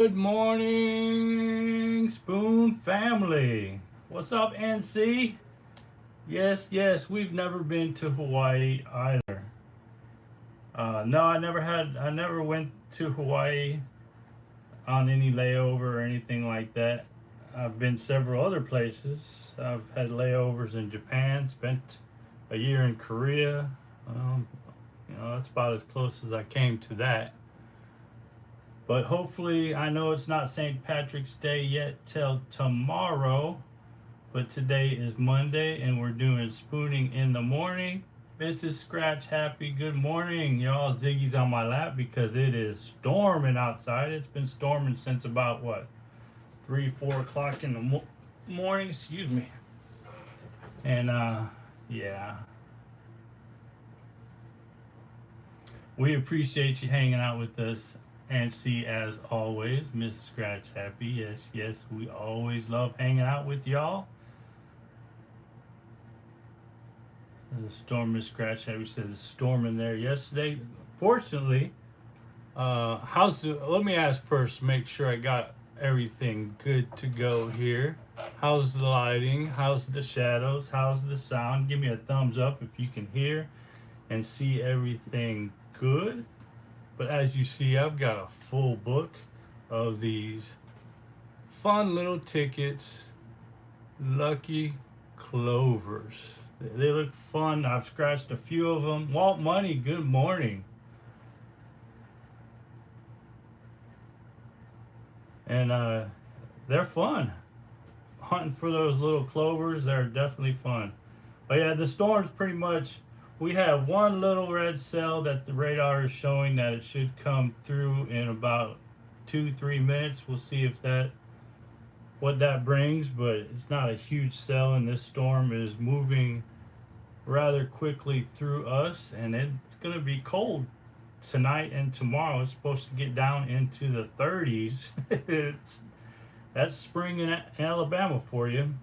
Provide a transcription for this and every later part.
Good morning, Spoon family. What's up, NC? Yes, we've never been to Hawaii either. No, I never went to Hawaii on any layover or anything like that. I've been several other places. I've had layovers in Japan, spent a year in Korea. Um, that's about as close as I came to that. But hopefully, I know it's not St. Patrick's Day yet till tomorrow, but today is Monday and we're doing spooning in the morning. Mrs. Scratch Happy, good morning, y'all. Ziggy's on my lap because it is storming outside. It's been storming since about what, 3, 4 o'clock in the morning, excuse me. And yeah, we appreciate you hanging out with us. And see, as always, Miss Scratch Happy. Yes, we always love hanging out with y'all. The storm, Miss Scratch Happy said, the storm in there yesterday. Fortunately, let me ask first, make sure I got everything good to go here. How's the lighting? How's the shadows? How's the sound? Give me a thumbs up if you can hear and see everything good. But as you see, I've got a full book of these fun little tickets, Lucky Clovers. They look fun. I've scratched a few of them. Walt Money, good morning. And they're fun. Hunting for those little clovers, they're definitely fun. But yeah, the storm's pretty much, we have one little red cell that the radar is showing that it should come through in about 2-3 minutes. We'll see if what that brings, but it's not a huge cell, and this storm is moving rather quickly through us, and it's going to be cold tonight and tomorrow. It's supposed to get down into the 30s. That's spring in Alabama for you.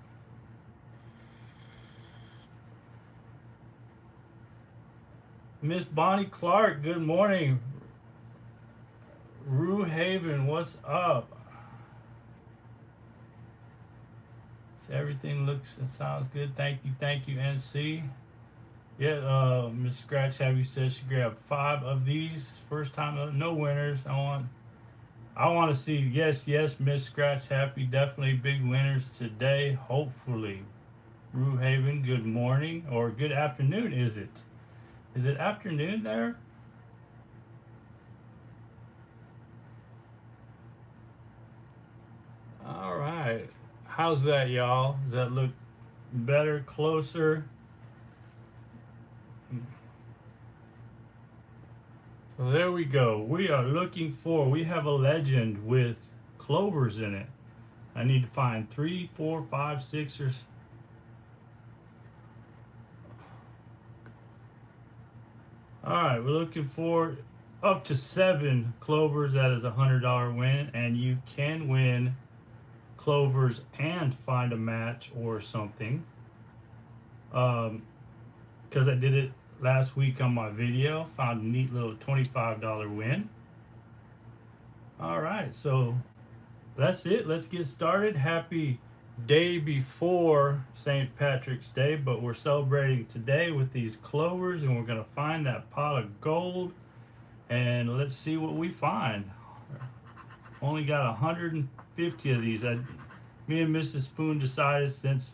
Miss Bonnie Clark, good morning. Rue Haven, what's up? So everything looks and sounds good. Thank you, NC. Yeah, Miss Scratch Happy says she grabbed 5 of these. First time, no winners. I want to see, yes, Miss Scratch Happy, definitely big winners today, hopefully. Rue Haven, good morning, or good afternoon, is it? Is it afternoon there? All right. How's that, y'all? Does that look better, closer? So there we go. We are looking we have a legend with clovers in it. I need to find 3, 4, 5, 6, or... Alright, we're looking for up to 7 clovers. That is $100 win, and you can win clovers and find a match or something. Because I did it last week on my video, found a neat little $25 win. Alright, so that's it. Let's get started. Happy day before St. Patrick's Day, but we're celebrating today with these clovers, and we're going to find that pot of gold, and let's see what we find. Only got 150 of these. Me and Mrs. Spoon decided, since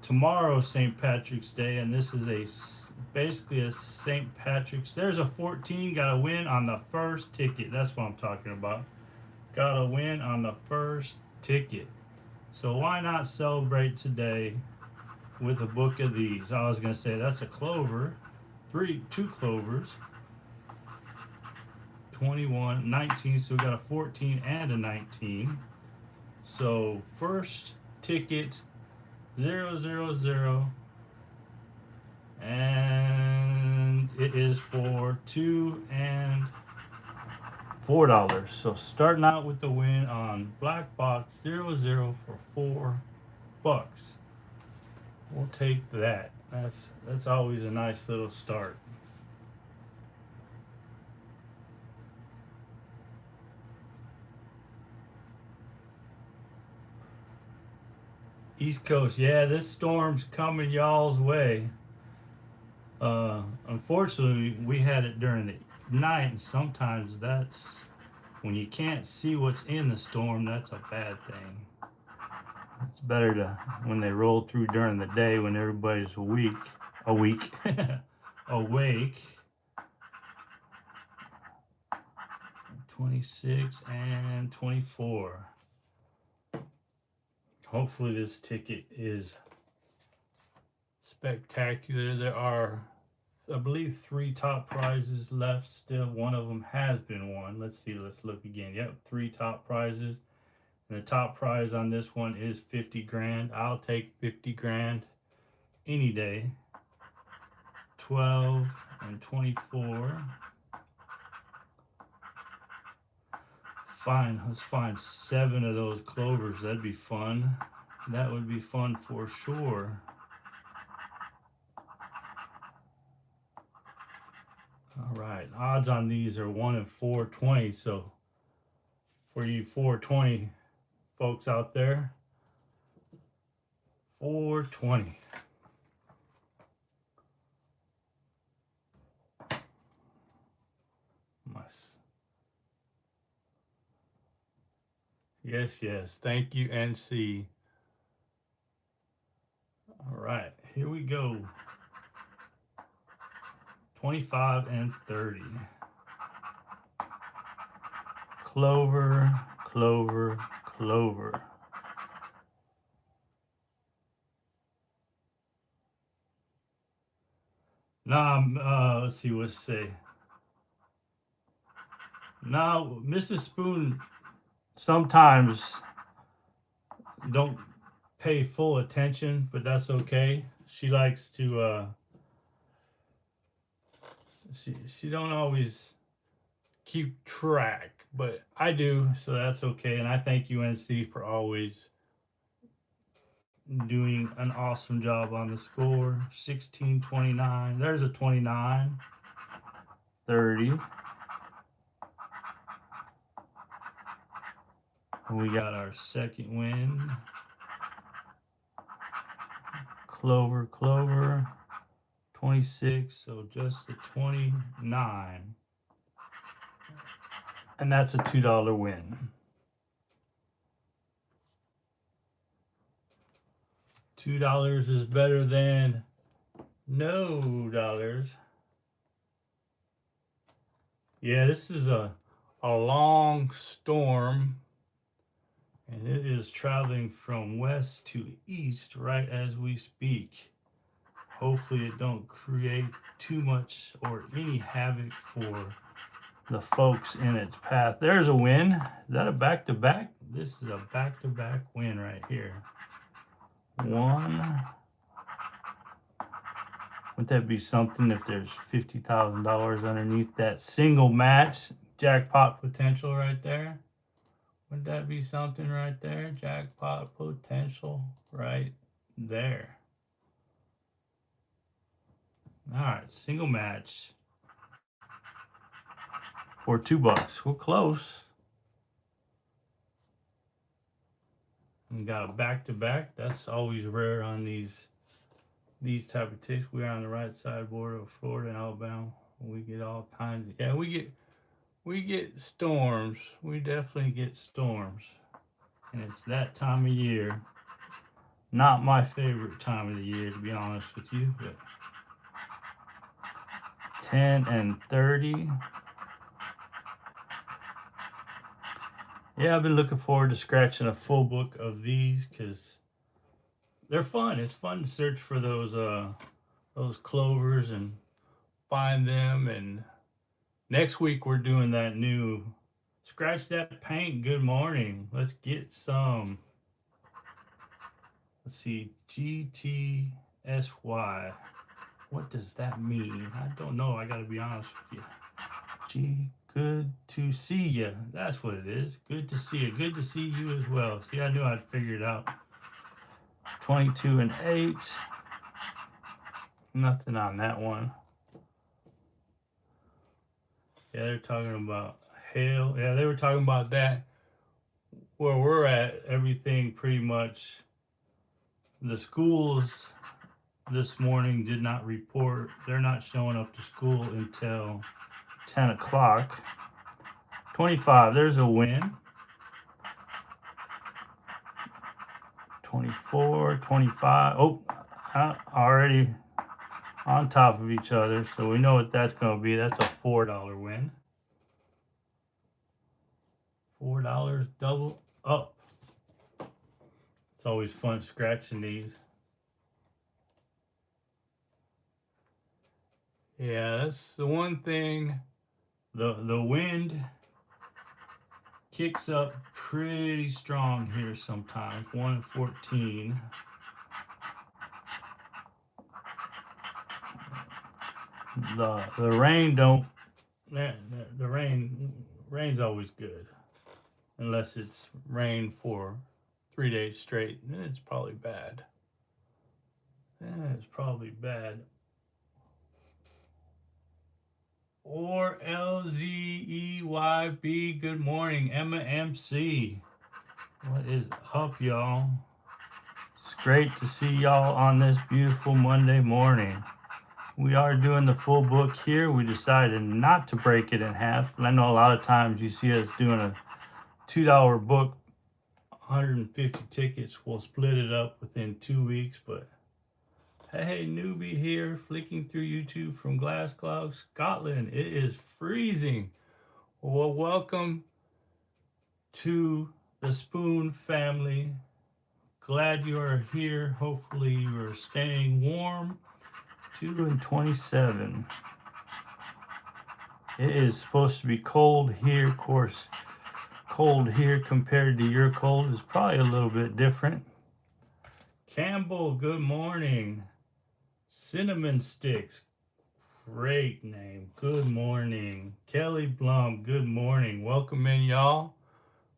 tomorrow's St. Patrick's Day, and this is basically a St. Patrick's. There's a 14, got a win on the first ticket. That's what I'm talking about. Got a win on the first ticket. So why not celebrate today with a book of these? I was gonna say that's a clover, 2 clovers, 21, 19. So we got a 14 and a 19. So first ticket 000, and it is for $2 and $4. So starting out with the win on Black Box 00 for $4. We'll take that. That's always a nice little start. East Coast, yeah, this storm's coming y'all's way. Unfortunately, we had it during the night, and sometimes that's when you can't see what's in the storm. That's a bad thing. It's better to when they roll through during the day when everybody's awake. 26 and 24. Hopefully this ticket is spectacular. There are, I believe, 3 top prizes left still. One of them has been won. Let's see, let's look again. Yep, 3 top prizes. And the top prize on this one is 50 grand. I'll take 50 grand any day. 12 and 24. Fine, let's find 7 of those clovers. That'd be fun. That would be fun for sure. All right, odds on these are 1 in 420. So for you 420 folks out there, 420. Yes, yes. Thank you, NC. All right, here we go. 25 and 30. Clover, clover, clover. Now, let's see what to say. Now, Mrs. Spoon sometimes don't pay full attention, but that's okay. She likes to, she don't always keep track, but I do, so that's okay. And I thank UNC for always doing an awesome job on the score. 16-29. There's a 29. 30. We got our second win. Clover, clover. 26, so just the 29. And that's a $2 win. $2 is better than no dollars. Yeah, this is a long storm, and it is traveling from west to east right as we speak. Hopefully it don't create too much or any havoc for the folks in its path. There's a win. Is that a back-to-back? This is a back-to-back win right here. 1. Wouldn't that be something if there's $50,000 underneath that single match jackpot potential right there? Wouldn't that be something right there? Jackpot potential right there. All right, single match for $2. We're close. We got a back-to-back. That's always rare on these type of tickets. We are on the right side border of Florida and Alabama. We get all kinds of, yeah, we get storms. We definitely get storms. And it's that time of year. Not my favorite time of the year, to be honest with you, but 10 and 30. Yeah, I've been looking forward to scratching a full book of these because they're fun. It's fun to search for those clovers and find them. And next week we're doing that new scratch that paint. Good morning. Let's get some. Let's see, GTSY. What does that mean? I don't know. I gotta be honest with you. Good to see you. That's what it is. Good to see you. Good to see you as well. See, I knew I'd figure it out. 22 and 8. Nothing on that one. Yeah, they're talking about hail. Yeah, they were talking about that. Where we're at, everything pretty much The schools this morning did not report. They're not showing up to school until 10 o'clock. 25, there's a win. 24, 25. Oh, already on top of each other. So we know what that's going to be. That's a $4 win. $4 double up. It's always fun scratching these. Yeah, that's the one thing. The wind kicks up pretty strong here sometimes. 1 and 14. The rain don't. The rain's always good, unless it's rain for 3 days straight. Then it's probably bad. Or LZEYB. Good morning, Emma MC. What is up, y'all? It's great to see y'all on this beautiful Monday morning. We are doing the full book here. We decided not to break it in half. I know a lot of times you see us doing a $2 book, 150 tickets. We'll split it up within 2 weeks, but hey, newbie here, flicking through YouTube from Glasgow, Scotland. It is freezing. Well, welcome to the Spoon family. Glad you are here. Hopefully you are staying warm. 2 and 27. It is supposed to be cold here. Of course, cold here compared to your cold is probably a little bit different. Campbell, good morning. Cinnamon Sticks, great name. Good morning. Kelly Blum, good morning. Welcome in, y'all.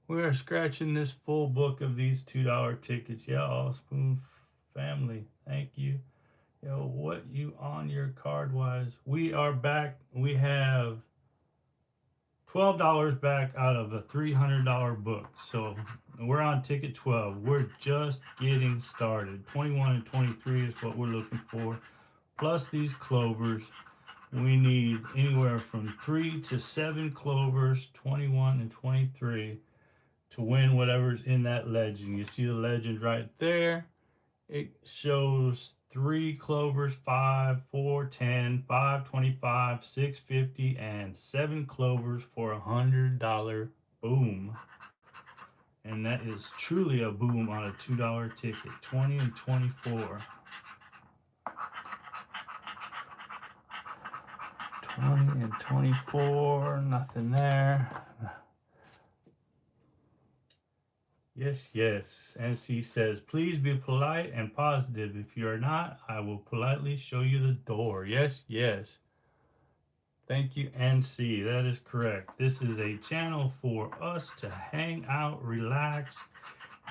We are scratching this full book of these $2 tickets. Y'all, Spoon family, thank you. Yo, what you on your card wise? We are back. We have $12 back out of a $300 book. So we're on ticket 12. We're just getting started. 21 and 23 is what we're looking for. Plus these clovers. We need anywhere from 3 to 7 clovers, 21 and 23, to win whatever's in that legend. You see the legend right there. It shows 3 clovers, 5, 4, 10, 5, 25, 650, and 7 clovers for $100 boom. And that is truly a boom on a $2 ticket. 20 and 24. 20 and 24, nothing there. Yes, yes. NC says, please be polite and positive. If you are not, I will politely show you the door. Yes, yes. Thank you, NC. That is correct. This is a channel for us to hang out, relax,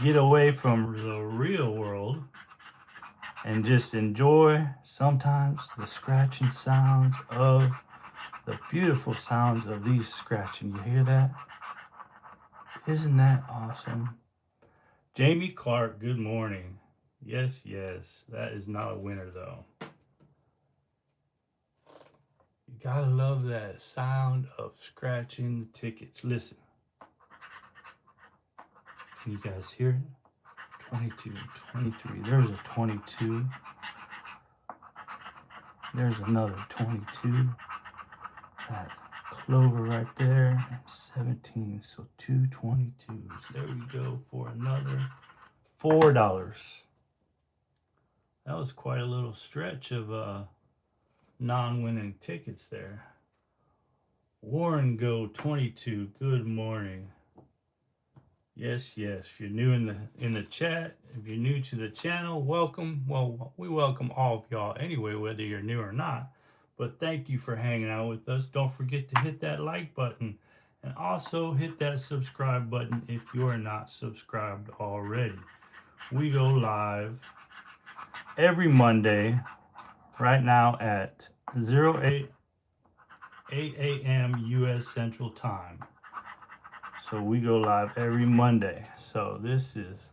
get away from the real world, and just enjoy sometimes the scratching sounds of the beautiful sounds of these scratching. You hear that? Isn't that awesome? Jamie Clark, good morning. Yes, yes. That is not a winner, though. You gotta love that sound of scratching the tickets. Listen. Can you guys hear it? 22, 23. There's a 22. There's another 22. That clover right there. 17. So 2 22s. There we go for another $4. That was quite a little stretch of non-winning tickets there. Warren Go 22. Good morning. Yes, yes. If you're new in the chat, if you're new to the channel, welcome. Well, we welcome all of y'all anyway, whether you're new or not. But thank you for hanging out with us. Don't forget to hit that like button and also hit that subscribe button if you are not subscribed already. We go live every Monday right now at 8 a.m. U.S. Central Time. So we go live every Monday. So this is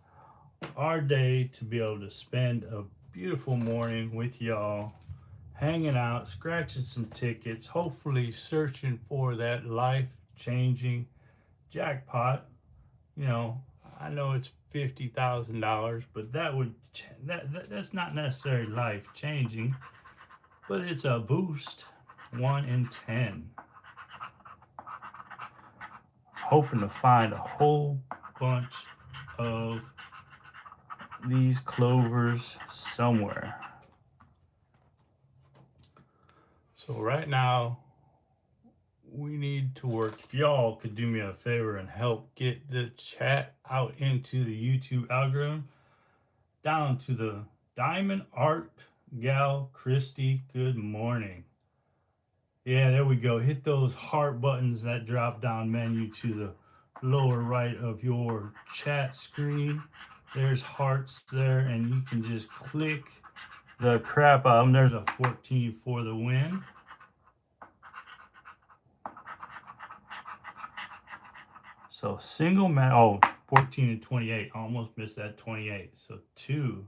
our day to be able to spend a beautiful morning with y'all, hanging out, scratching some tickets, hopefully searching for that life changing jackpot. You know, I know it's $50,000, but that's not necessarily life changing, but it's a boost. 1 in 10. Hoping to find a whole bunch of these clovers somewhere. So right now we need to work. If y'all could do me a favor and help get the chat out into the YouTube algorithm, down to the Diamond Art Gal Christy, good morning. Yeah, there we go. Hit those heart buttons, that drop down menu to the lower right of your chat screen. There's hearts there, and you can just click the crap out of them. There's a 14 for the win. So single match, 14 and 28. Almost missed that 28. So two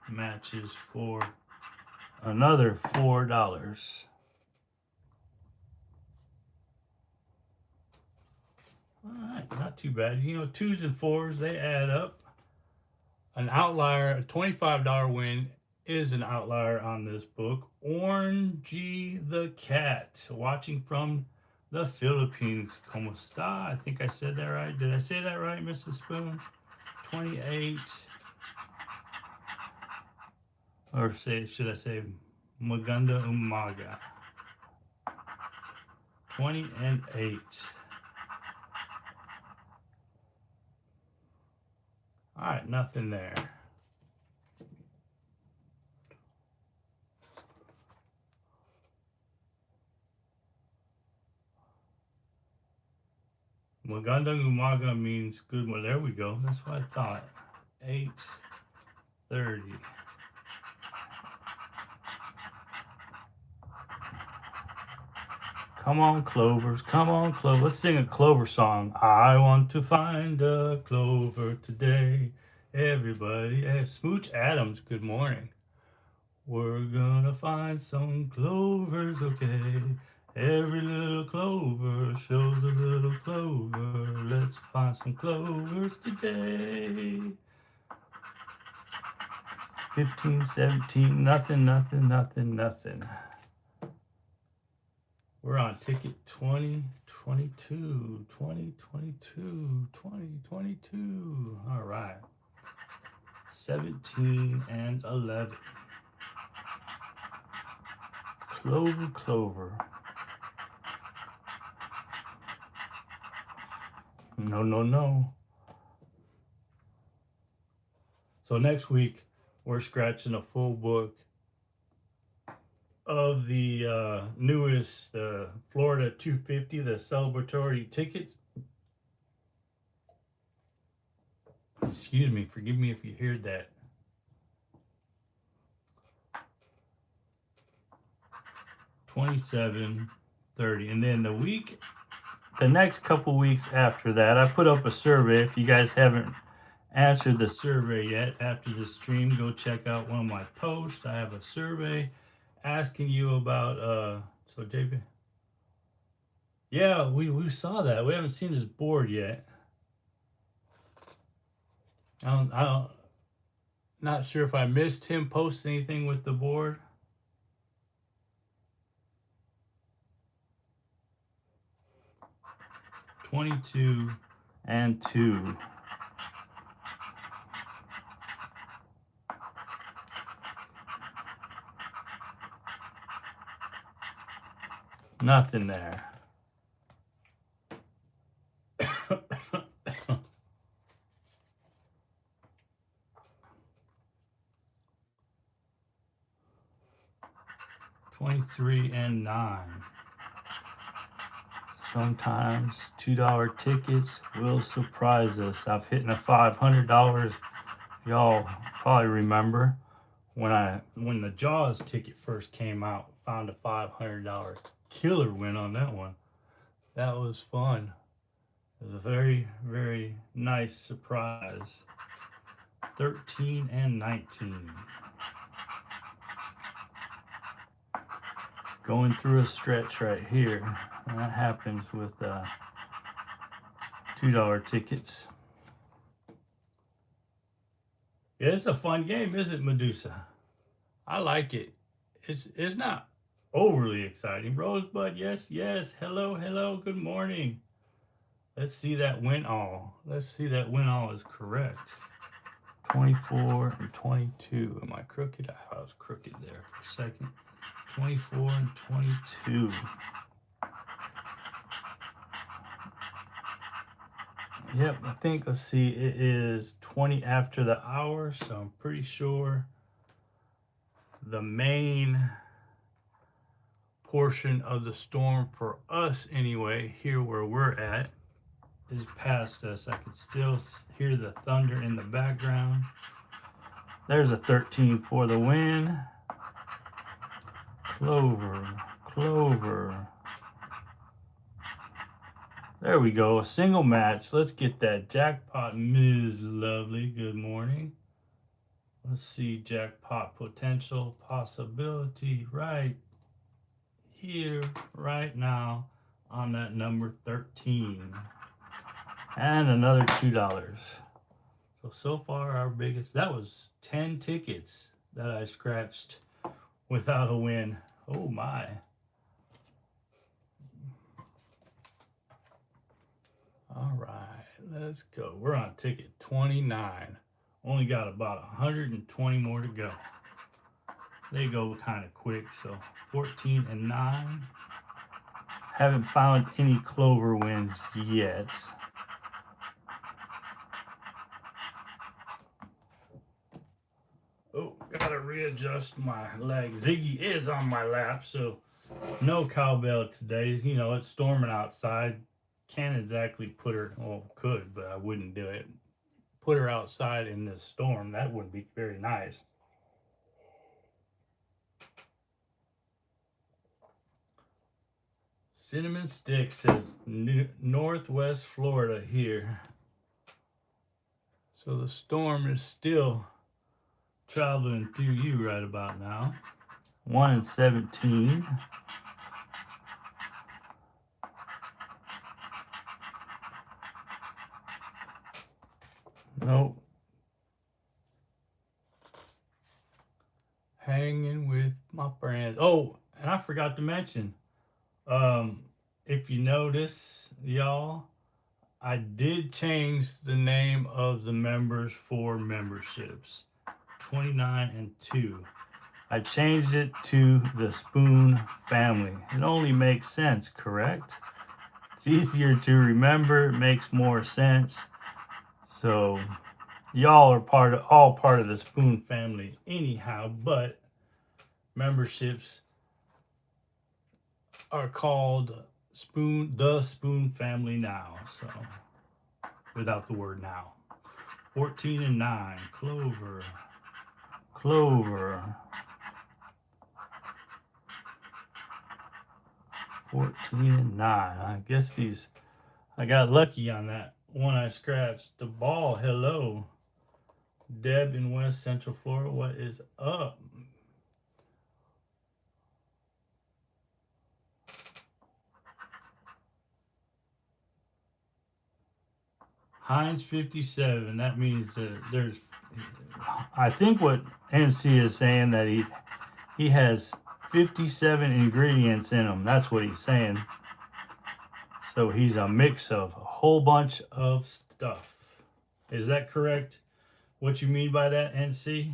matches for another $4. All right, not too bad. You know, 2s and 4s, they add up. An outlier, a $25 win is an outlier on this book. Orangey the Cat, watching from the Philippines. ¿Cómo está? I think I said that right. Did I say that right, Mrs. Spoon? 28. Or should I say Maganda Umaga? 20 and 8. All right, nothing there. Maganda Umaga means good one. There we go. That's what I thought. 8:30. Come on, Clovers. Come on, Clover. Let's sing a Clover song. I want to find a clover today. Everybody. Hey, Smooch Adams, good morning. We're gonna find some clovers, okay? Every little clover shows a little clover. Let's find some clovers today. 15, 17, nothing. We're on ticket 2022. All right. 17 and 11. Clover. No. So next week, we're scratching a full book of the newest Florida 250, the celebratory tickets. Excuse me, forgive me if you heard that. $27.30, and then the next couple weeks after that, I put up a survey. If you guys haven't answered the survey yet after the stream, go check out one of my posts. I have a survey asking you about so JP. Yeah, we saw that. We haven't seen his board yet. I don't not sure if I missed him post anything with the board. $22 and $2. Nothing there. $23 and $9. Sometimes $2 tickets will surprise us. I've hit a $500. Y'all probably remember when the Jaws ticket first came out, found a $500 killer win on that one. That was fun. It was a very, very nice surprise. 13 and 19. Going through a stretch right here. And that happens with $2 tickets. Yeah, it's a fun game, isn't it, Medusa? I like it. It's not overly exciting. Rosebud, yes, yes. Hello, hello, good morning. Let's see that win all. Let's see that win all is correct. 24 and 22. Am I crooked? I was crooked there for a second. 24 and 22. Yep, I think, let's see, it is 20 after the hour, so I'm pretty sure the main portion of the storm for us anyway, here where we're at, is past us. I can still hear the thunder in the background. There's a 13 for the win. Clover, Clover. There we go, a single match. Let's get that jackpot, Ms. Lovely. Good morning. Let's see, jackpot potential, possibility right here, right now on that number 13. And another $2. So far our biggest, that was 10 tickets that I scratched without a win. Oh my. All right, let's go. We're on ticket 29. Only got about 120 more to go. They go kind of quick, so 14 and 9. Haven't found any Clover wins yet. Oh, gotta readjust my leg. Ziggy is on my lap, so no cowbell today. You know, it's storming outside. Can't exactly put her, well, could, but I wouldn't do it. Put her outside in this storm. That wouldn't be very nice. Cinnamon Stick says Northwest Florida here. So the storm is still traveling through you right about now. 1 and 17. Nope. Hanging with my friends. Oh, and I forgot to mention, if you notice, y'all, I did change the name of the members for memberships. 29 and 2. I changed it to the Spoon family. It only makes sense, correct? It's easier to remember, it makes more sense. So y'all are all part of the Spoon family anyhow, but memberships are called the Spoon family now. So without the word now. 14 and 9. Clover. Clover. 14 and 9. I guess I got lucky on that one I scratched. The ball, hello. Deb in West Central Florida, what is up? Heinz 57, that means that there's, I think what NC is saying that he has 57 ingredients in him. That's what he's saying. So he's a mix of a whole bunch of stuff. Is that correct? What you mean by that, NC?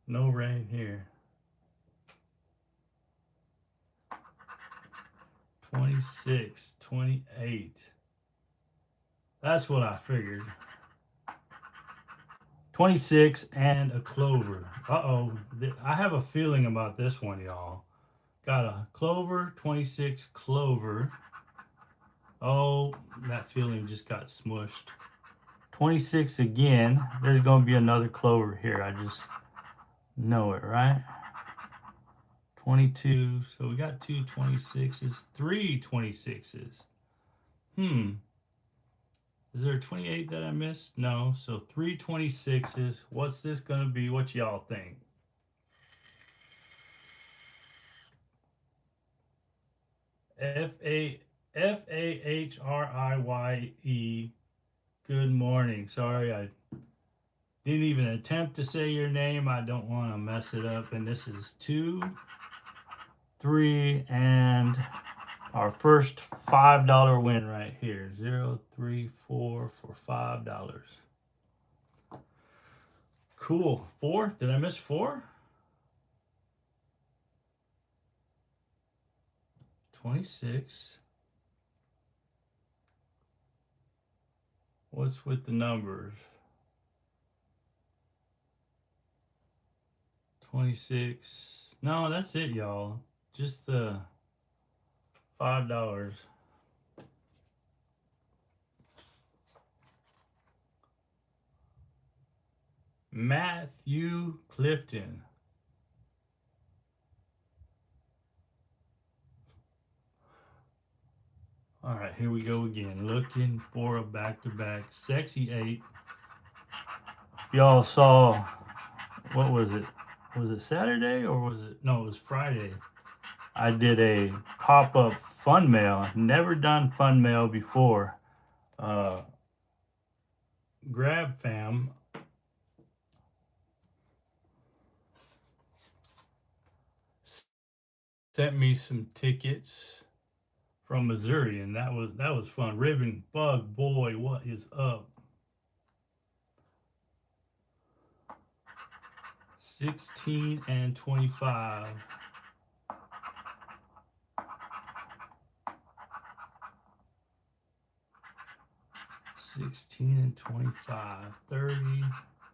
No rain here. 26, 28. That's what I figured. 26 and a Clover. Uh-oh. I have a feeling about this one, y'all. Got a Clover, 26 Clover. Oh, that feeling just got smushed. 26 again. There's going to be another Clover here. I just know it, right? 22. So we got 2 26s, 3 26s. Is there a 28 that I missed? No. So 3 26s. What's this going to be? What y'all think? Fahriye. Good morning. Sorry, I didn't even attempt to say your name. I don't want to mess it up. And this is 2, 3, and our first $5 win right here. 0, 3, 4 for $5. Cool. 4? Did I miss 4? 26. What's with the numbers? 26. No, that's it, y'all. Just the $5. Matthew Clifton. All right, here we go again. Looking for a back-to-back sexy 8. Y'all saw, what was it? Was it Saturday or was it? No, it was Friday. I did a pop-up fun mail. Never done fun mail before. Grab Fam sent me some tickets from Missouri, and that was fun. Ribbon Bug Boy, what is up? 16 and 25. 16 and 25, 30,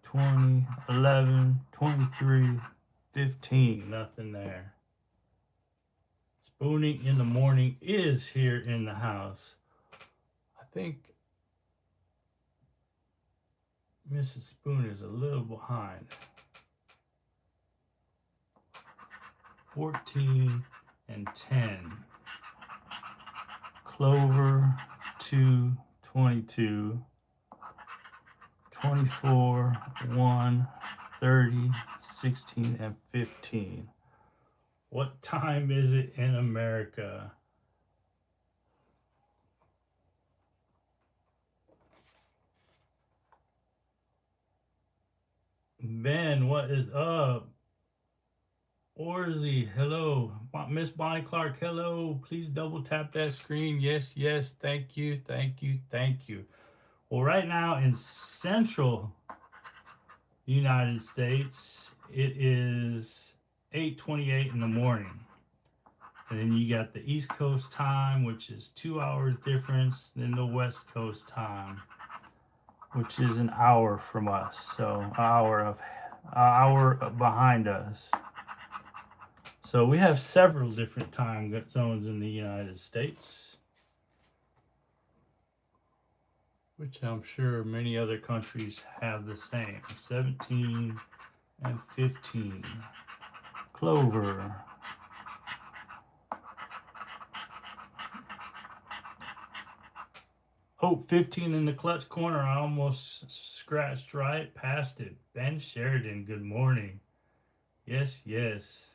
20, 11, 23, 15. Nothing there. Spooning in the morning is here in the house. I think Mrs. Spoon is a little behind. 14 and 10. Clover 2, 22, 24, 1, 30, 16, and 15. What time is it in America? Ben, what is up? Orzy, hello. Miss Bonnie Clark, hello. Please double tap that screen. Yes, yes. Thank you, thank you, thank you. Well, right now in central United States, it is 8:28 in the morning. And then you got the East Coast time, which is 2 hours difference, than the West Coast time, which is an hour from us. So an hour behind us. So we have several different time zones in the United States, which I'm sure many other countries have the same. 17 and 15. Clover. Oh, 15 in the clutch corner. I almost scratched right past it. Ben Sheridan, good morning. Yes, yes.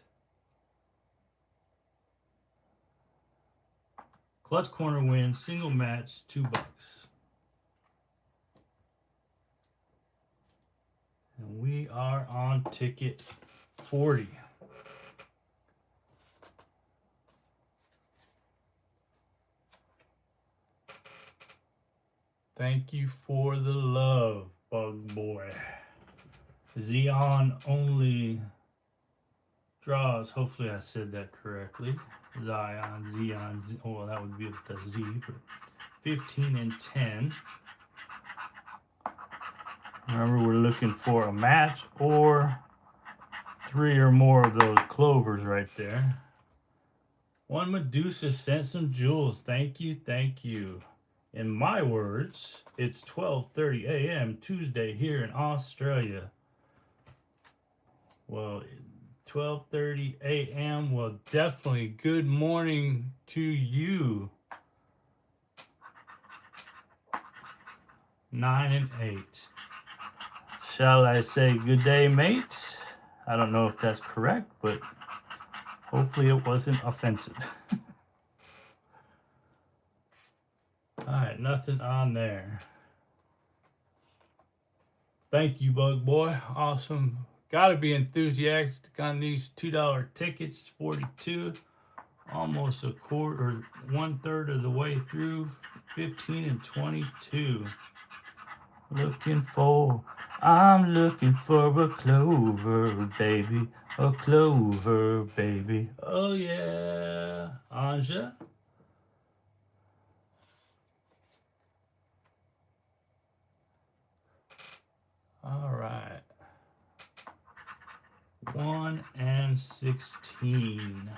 Clutch corner win, single match, $2. And we are on ticket 40. Thank you for the love, Bug Boy. Xeon only draws. Hopefully I said that correctly. Xeon. Oh, that would be with the Z. But 15 and 10. Remember, we're looking for a match or 3 or more of those clovers right there. One Medusa sent some jewels. Thank you, thank you. In my words, it's 12:30 a.m. Tuesday here in Australia. Well, 12:30 a.m. Well, definitely good morning to you. 9 and 8. Shall I say good day, mate? I don't know if that's correct, but hopefully it wasn't offensive. Alright, nothing on there. Thank you, Bug Boy. Awesome. Gotta be enthusiastic on these $2 tickets. 42. Almost a quarter or 1/3 of the way through. 15 and 22. I'm looking for a clover, baby. A clover, baby. Oh, yeah. Anja. All right. 1 and 16.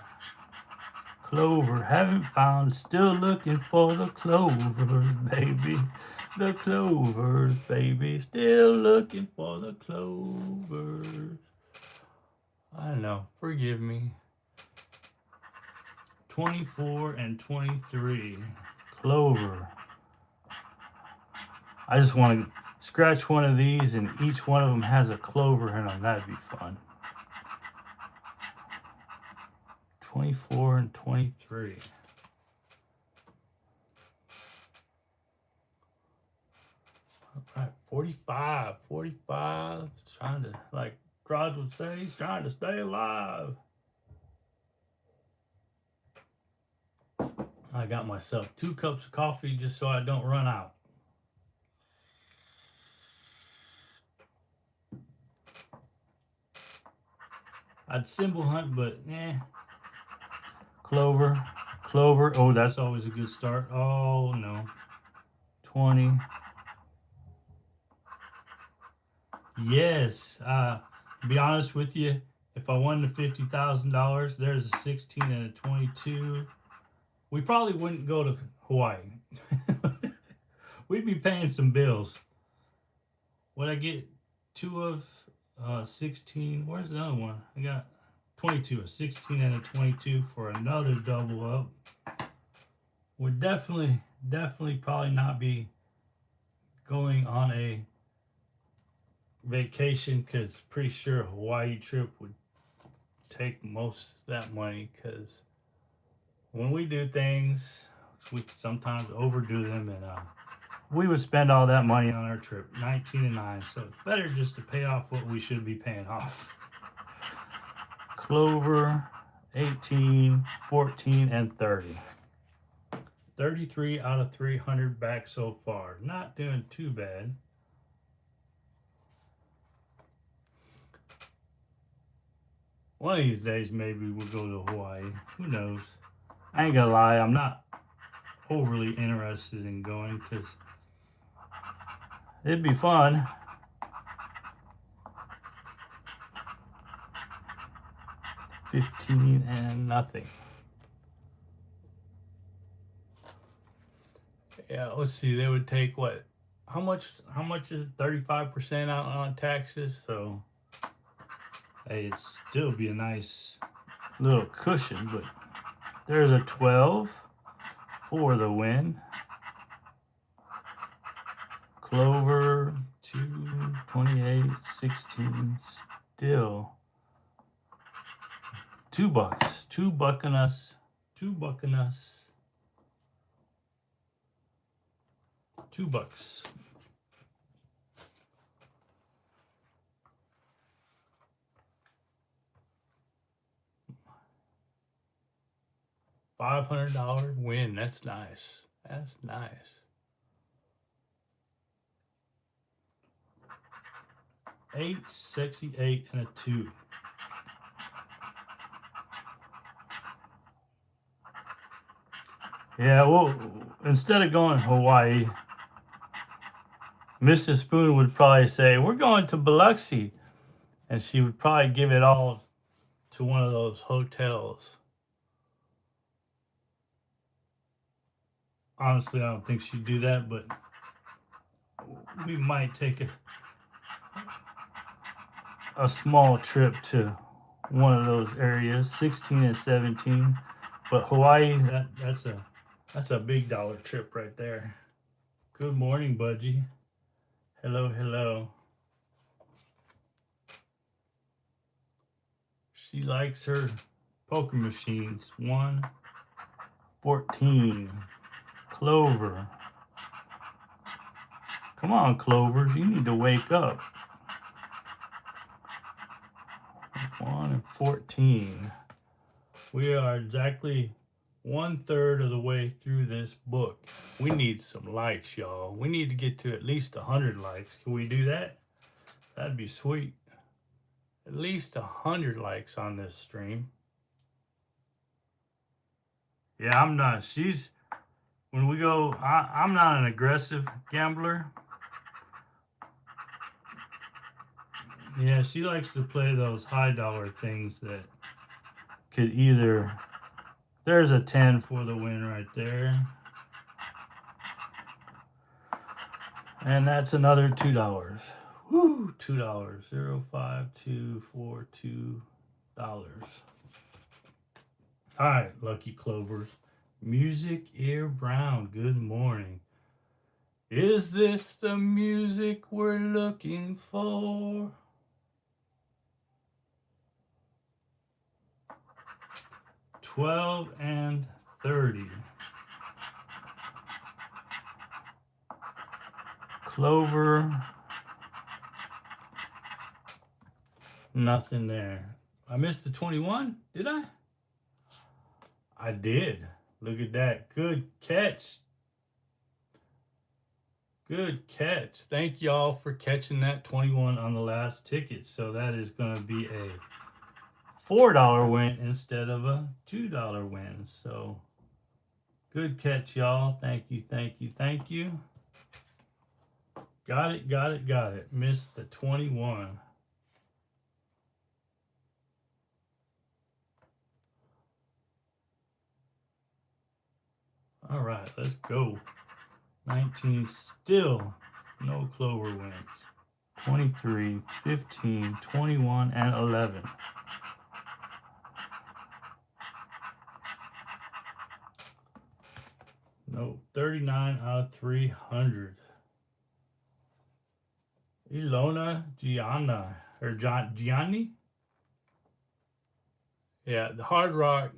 Clover, haven't found, still looking for the clovers, baby. The clovers, baby. Still looking for the clovers. I know, forgive me. 24 and 23. Clover. I just want to scratch one of these and each one of them has a clover in them. That'd be fun. 24 and 23. All right, 45. 45. Trying to, like Rod would say, he's trying to stay alive. I got myself 2 cups of coffee just so I don't run out. I'd symbol hunt, but Clover. Clover. Oh, that's always a good start. Oh, no. 20. Yes. To be honest with you, if I won the $50,000, there's a 16 and a 22. We probably wouldn't go to Hawaii. We'd be paying some bills. Would I get 2 of 16? Where's the other one? I got 22, a 16 and a 22 for another double up. Would definitely probably not be going on a vacation because pretty sure a Hawaii trip would take most of that money because when we do things, we sometimes overdo them and we would spend all that money on our trip. 19 and 9, so it's better just to pay off what we should be paying off. Clover, 18, 14, and 30. 33 out of 300 back so far. Not doing too bad. One of these days, maybe we'll go to Hawaii. Who knows? I ain't gonna lie, I'm not overly interested in going because it'd be fun. $15 and nothing. Yeah, let's see. They would take what? How much is 35% out on taxes? So hey, it'd still be a nice little cushion, but there's a 12 for the win. Clover, 2, 28, 16, still $2. $2 us. $2 us. $2. $500 win. That's nice. That's nice. Eight, sexy 8, and a 2. Yeah, well, instead of going to Hawaii, Mrs. Spoon would probably say, we're going to Biloxi. And she would probably give it all to one of those hotels. Honestly, I don't think she'd do that, but we might take it. a small trip to one of those areas, 16 and 17. But Hawaii, that's a big dollar trip right there. Good morning, Budgie. Hello, hello. She likes her poker machines. 114. Clover. Come on, Clovers. You need to wake up. 1 and 14. We are exactly 1/3 of the way through this book. We need some likes, y'all. We need to get to at least 100 likes. Can we do that? That'd be sweet. At least 100 likes on this stream. Yeah, I'm not. When we go, I'm not an aggressive gambler. Yeah, she likes to play those high dollar things that could either, there's a 10 for the win right there. And that's another $2. Woo, $2. $05242. All right, Lucky Clovers. Music Ear Brown, good morning. Is this the music we're looking for? $12 and $30. Clover. Nothing there. I missed the 21, did I? I did. Look at that. Good catch. Good catch. Thank y'all for catching that 21 on the last ticket. So that is going to be a $4 win instead of a $2 win. So good catch, y'all. Thank you, thank you, thank you. Got it, got it, got it. Missed the 21. All right, let's go. 19 still no Clover wins. 23, 15, 21, and 11. No, 39 out of 300. Ilona Gianna, or Gianni? Yeah, the Hard Rock,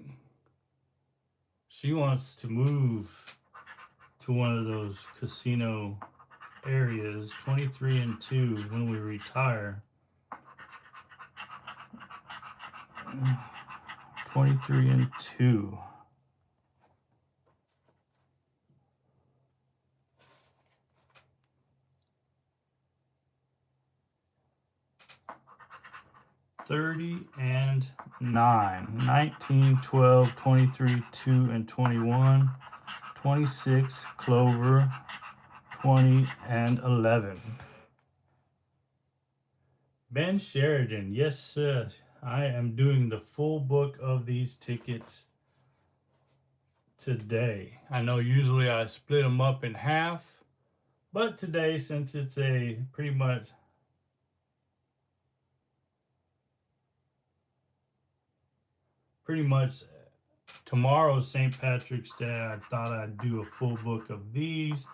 she wants to move to one of those casino areas, 23 and 2 when we retire. 23 and 2. $30 and 9. 19, 12, 23, 2, and 21. 26, Clover, 20, and 11. Ben Sheridan, yes, sir. I am doing the full book of these tickets today. I know usually I split them up in half, but today, since it's a pretty much tomorrow's St. Patrick's Day, I thought I'd do a full book of these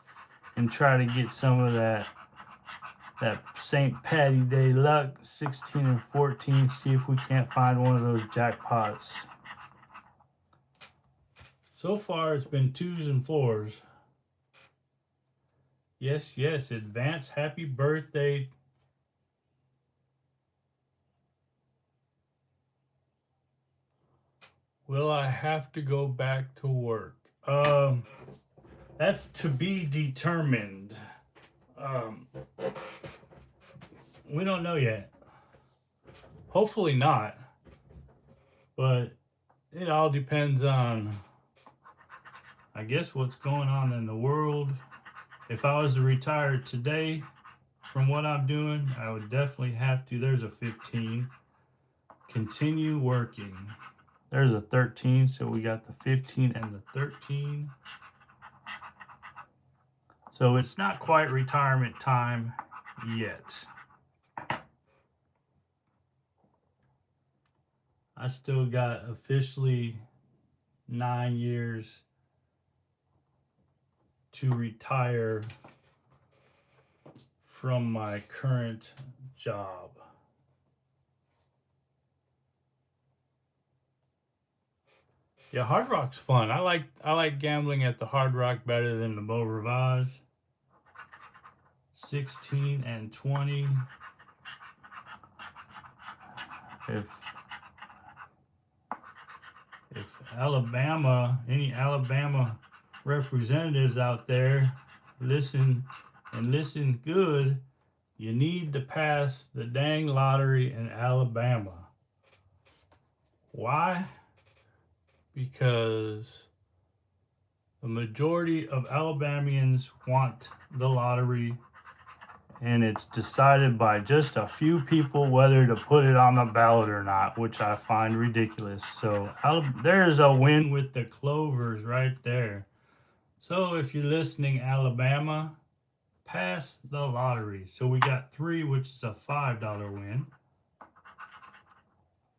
and try to get some of that St. Patty Day luck, 16 and 14, see if we can't find one of those jackpots. So far, it's been 2s and 4s. Yes, yes, advance happy birthday. Will I have to go back to work? That's to be determined. We don't know yet. Hopefully not. But it all depends on, I guess, what's going on in the world. If I was to retire today from what I'm doing, I would definitely have to. There's a 15. Continue working. There's a 13, so we got the 15 and the 13. So it's not quite retirement time yet. I still got officially 9 years to retire from my current job. Yeah, Hard Rock's fun. I like gambling at the Hard Rock better than the Beau Rivage. 16 and 20. If Alabama, any Alabama representatives out there, listen and listen good, you need to pass the dang lottery in Alabama. Why? Because the majority of Alabamians want the lottery, and it's decided by just a few people whether to put it on the ballot or not, which I find ridiculous. So there's a win with the Clovers right there. So if you're listening, Alabama, pass the lottery. So we got 3, which is a $5 win.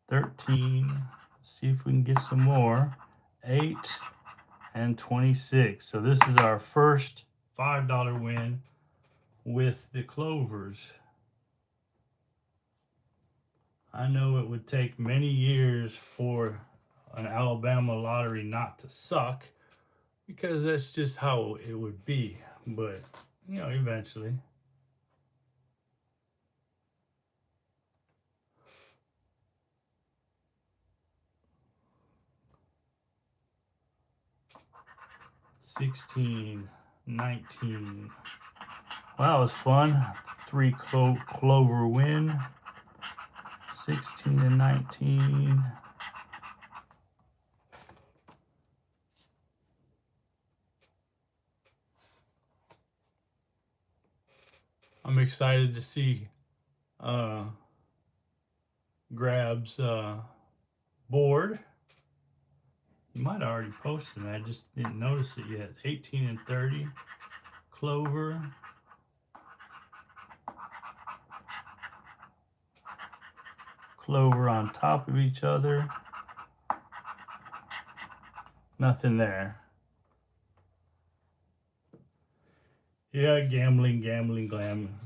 13. Let's see if we can get some more. 8 and 26. So this is our first $5 win with the Clovers. I know it would take many years for an Alabama lottery not to suck, because that's just how it would be. But, you know, eventually. $16, $19. Well, that was fun. 3 Clover win. 16 and 19. I'm excited to see Grab's board. You might have already posted it. I just didn't notice it yet. 18 and 30. Clover. Clover on top of each other. Nothing there. Yeah, gambling.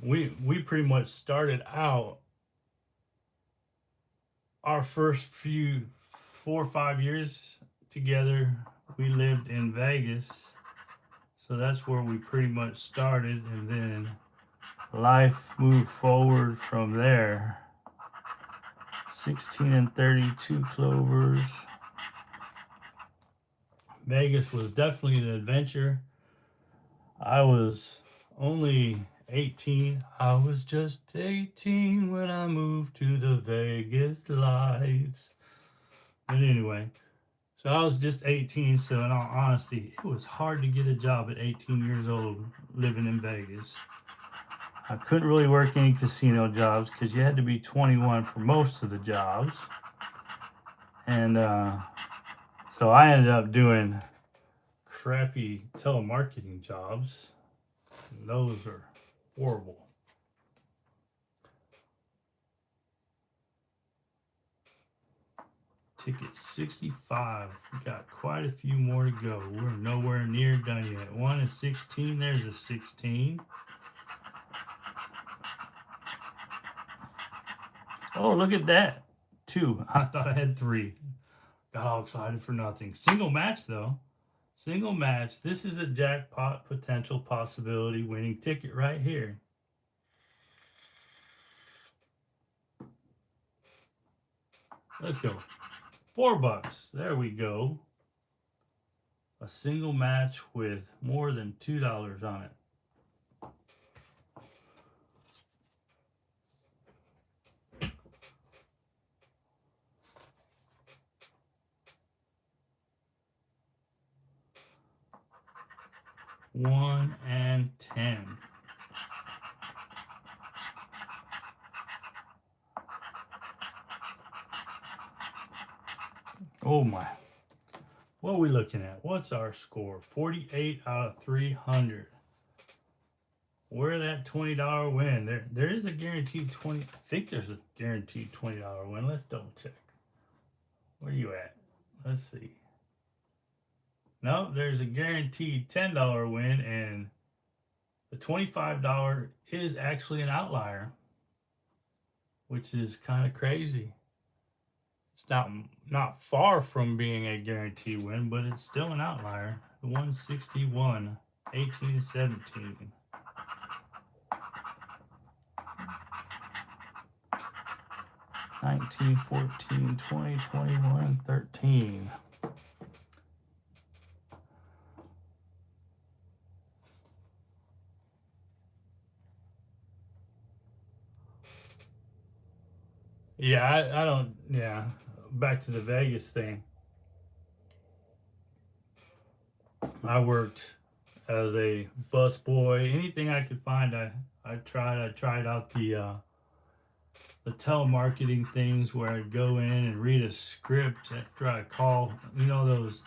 We pretty much started out our first 4 or 5 years together. We lived in Vegas, so that's where we pretty much started, and then life moved forward from there. 16 and 32 Clovers. Vegas was definitely an adventure. I was only 18. I was just 18 when I moved to the Vegas lights. But anyway, so I was just 18, so in all honesty, it was hard to get a job at 18 years old living in Vegas. I couldn't really work any casino jobs because you had to be 21 for most of the jobs. And so I ended up doing crappy telemarketing jobs. And those are horrible. Ticket 65. We got quite a few more to go. We're nowhere near done yet. 1 and 16. There's a 16. Oh, look at that. 2. I thought I had 3. Got all excited for nothing. Single match, though. Single match. This is a jackpot potential possibility winning ticket right here. Let's go. $4. There we go. A single match with more than $2 on it. $1 and $10. Oh my. What are we looking at? What's our score? 48 out of 300. Where that $20 win? There is a guaranteed 20. I think there's a guaranteed $20 win. Let's double check. Where you at? Let's see. No, there's a guaranteed $10 win, and the $25 is actually an outlier, which is kind of crazy. It's not far from being a guaranteed win, but it's still an outlier. 161, 18, 17. 19, 14, 20, 21, 13. Yeah, I don't, yeah. Back to the Vegas thing. I worked as a bus boy. Anything I could find, I tried. I tried out the telemarketing things where I'd go in and read a script after I call. You know those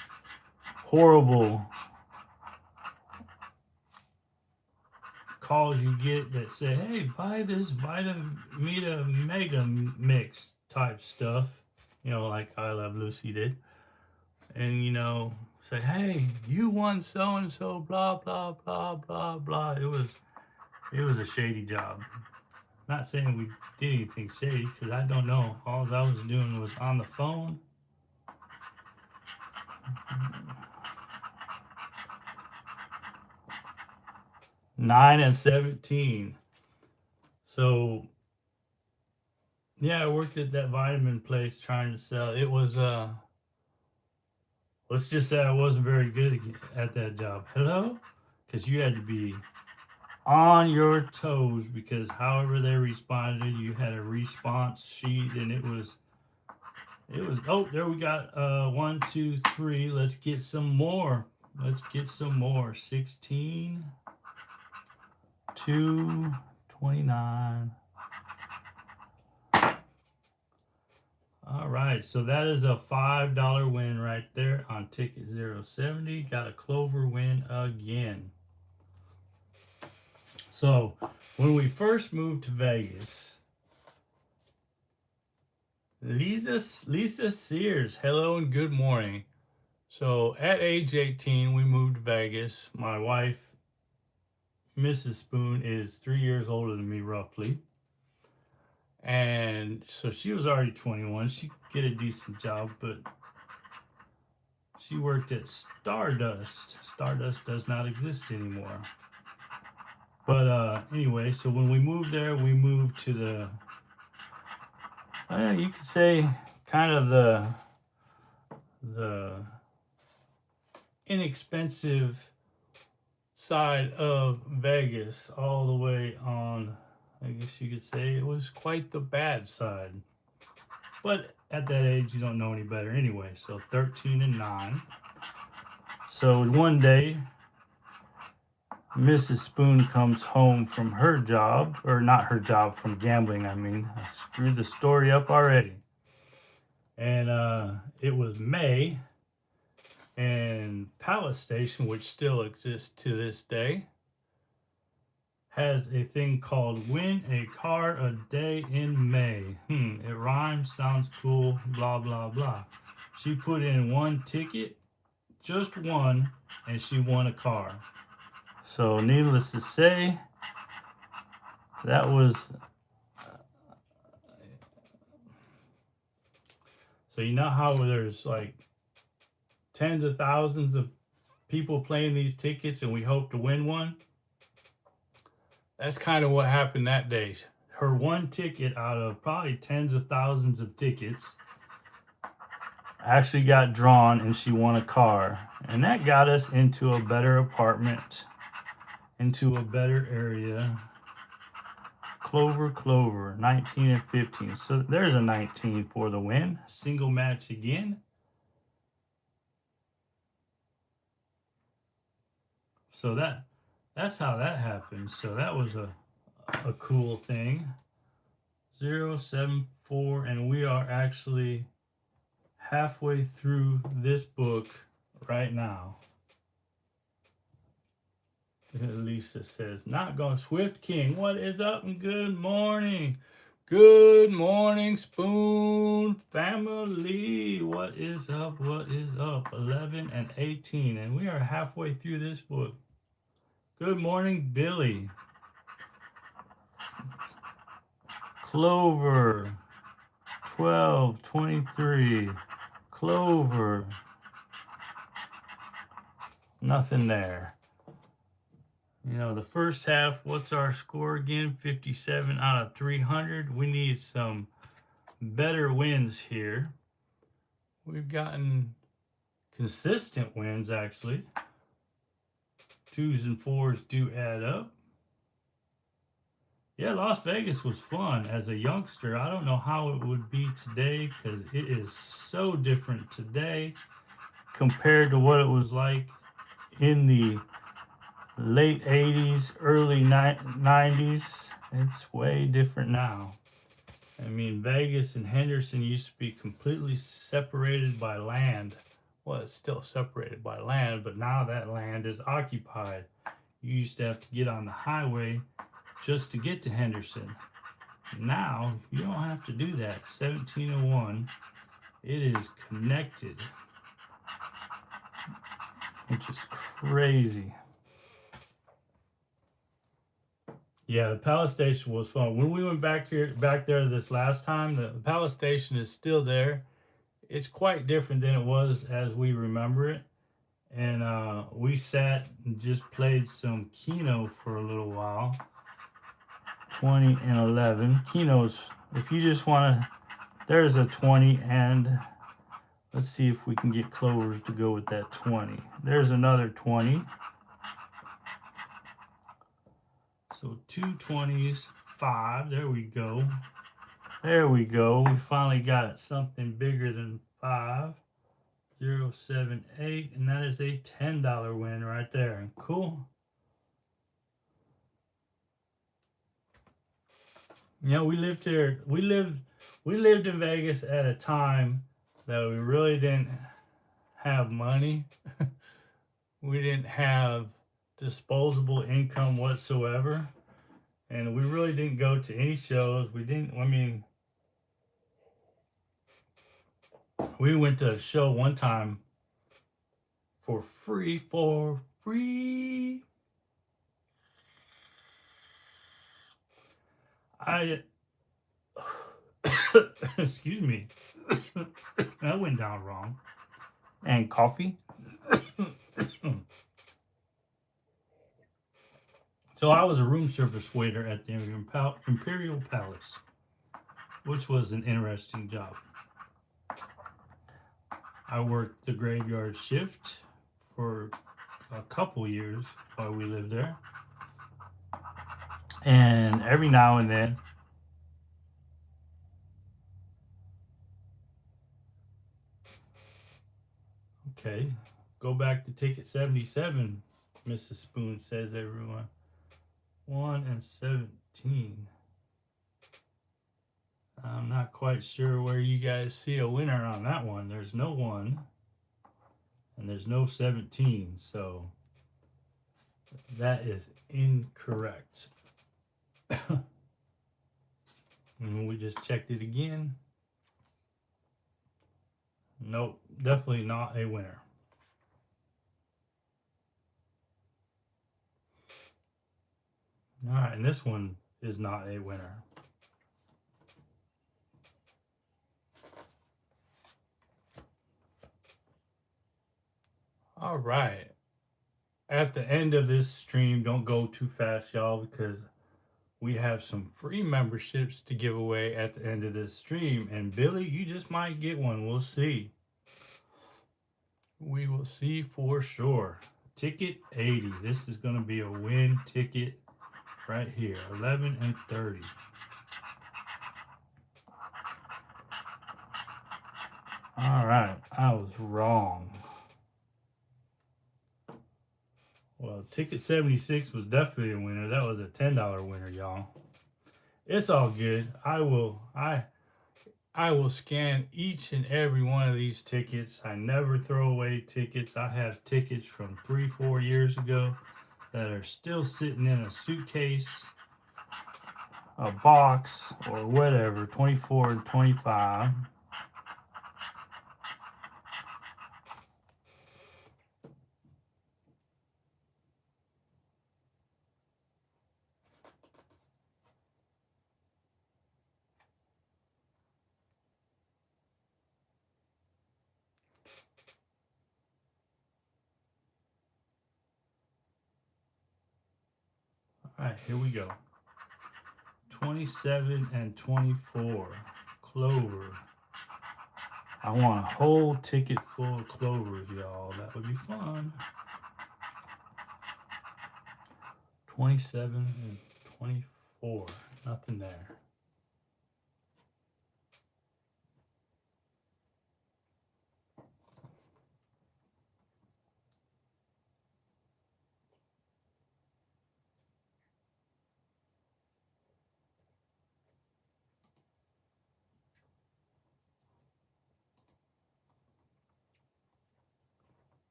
horrible calls you get that say, "Hey, buy this Vitamita Mega Mix" type stuff. You know, like I Love Lucy did, and say, "Hey, you won so and so, blah blah blah blah blah." It was a shady job. Not saying we did anything shady, because I don't know. All I was doing was on the phone. 9 and 17. So yeah, I worked at that vitamin place trying to sell. It was let's just say I wasn't very good at that job. Hello? Because you had to be on your toes, because however they responded, you had a response sheet, and it was oh, there we got 1, 2, 3. Let's get some more. 16, 2, 29. All right, so that is a $5 win right there on ticket 070. Got a Clover win again. So when we first moved to Vegas, Lisa Sears, hello and good morning. So at age 18, we moved to Vegas. My wife, Mrs. Spoon, is 3 years older than me, roughly. And so she was already 21. She could get a decent job, but she worked at Stardust. Stardust does not exist anymore. But anyway, so when we moved there, we moved to the, you could say, kind of the inexpensive side of Vegas, all the way on, I guess you could say it was quite the bad side. But at that age, you don't know any better anyway. So 13 and 9. So one day, Mrs. Spoon comes home from her job, or not her job, from gambling, I mean. I screwed the story up already. And it was May, and Palace Station, which still exists to this day, has a thing called Win a Car a Day in May. It rhymes, sounds cool, blah, blah, blah. She put in one ticket, just one, and she won a car. So needless to say, that was... So you know how there's like tens of thousands of people playing these tickets and we hope to win one? That's kind of what happened that day. Her one ticket out of probably tens of thousands of tickets actually got drawn, and she won a car. And that got us into a better apartment, into a better area. Clover, 19 and 15. So there's a 19 for the win. Single match again. So that's how that happened. So that was a cool thing. 074, and we are actually halfway through this book right now. Lisa says, not going. Swift King, what is up and good morning? Good morning, Spoon family. What is up? What is up? 11 and 18, and we are halfway through this book. Good morning, Billy. Clover, 12, 23. Clover, nothing there. You know, the first half, what's our score again? 57 out of 300. We need some better wins here. We've gotten consistent wins, actually. 2s and 4s do add up. Yeah, Las Vegas was fun as a youngster. I don't know how it would be today because it is so different today compared to what it was like in the late 80s, early 90s. It's way different now. I mean, Vegas and Henderson used to be completely separated by land. Well, it's still separated by land, but now that land is occupied. You used to have to get on the highway just to get to Henderson. Now, you don't have to do that. 1701, it is connected, which is crazy. Yeah, the Palace Station was fun. When we went back there this last time, the Palace Station is still there. It's quite different than it was as we remember it. And we sat and just played some Keno for a little while. 20 and 11. Keno's, if you just want to, there's a 20, and let's see if we can get Clovers to go with that 20. There's another 20. So 2 20s, 5. There we go. There we go. We finally got something bigger than 5. 0, 7, 8, and that is a $10 win right there. Cool. You know, we lived here. We lived in Vegas at a time that we really didn't have money. We didn't have disposable income whatsoever, and we really didn't go to any shows. We didn't. I mean, we went to a show one time for free. Excuse me. That went down wrong. And coffee. So I was a room service waiter at the Imperial Palace, which was an interesting job. I worked the graveyard shift for a couple years while we lived there. And every now and then, okay, go back to ticket 77, Mrs. Spoon says, everyone. 1 and 17. I'm not quite sure where you guys see a winner on that one. There's no 1 and there's no 17, so that is incorrect. And we just checked it again. Nope, definitely not a winner. All right, and this one is not a winner. All right. At the end of this stream, don't go too fast, y'all, because we have some free memberships to give away at the end of this stream. And Billy, you just might get one. We'll see. We will see for sure. Ticket 80. This is going to be a win ticket right here. 11 and 30. All right. I was wrong. Well, ticket 76 was definitely a winner. That was a $10 winner, y'all. It's all good. I will scan each and every one of these tickets. I never throw away tickets. I have tickets from 3-4 years ago that are still sitting in a suitcase. a box or whatever, 24 and 25. All right, here we go. 27 and 24. Clover. I want a whole ticket full of clovers, y'all. That would be fun. 27 and 24. Nothing there.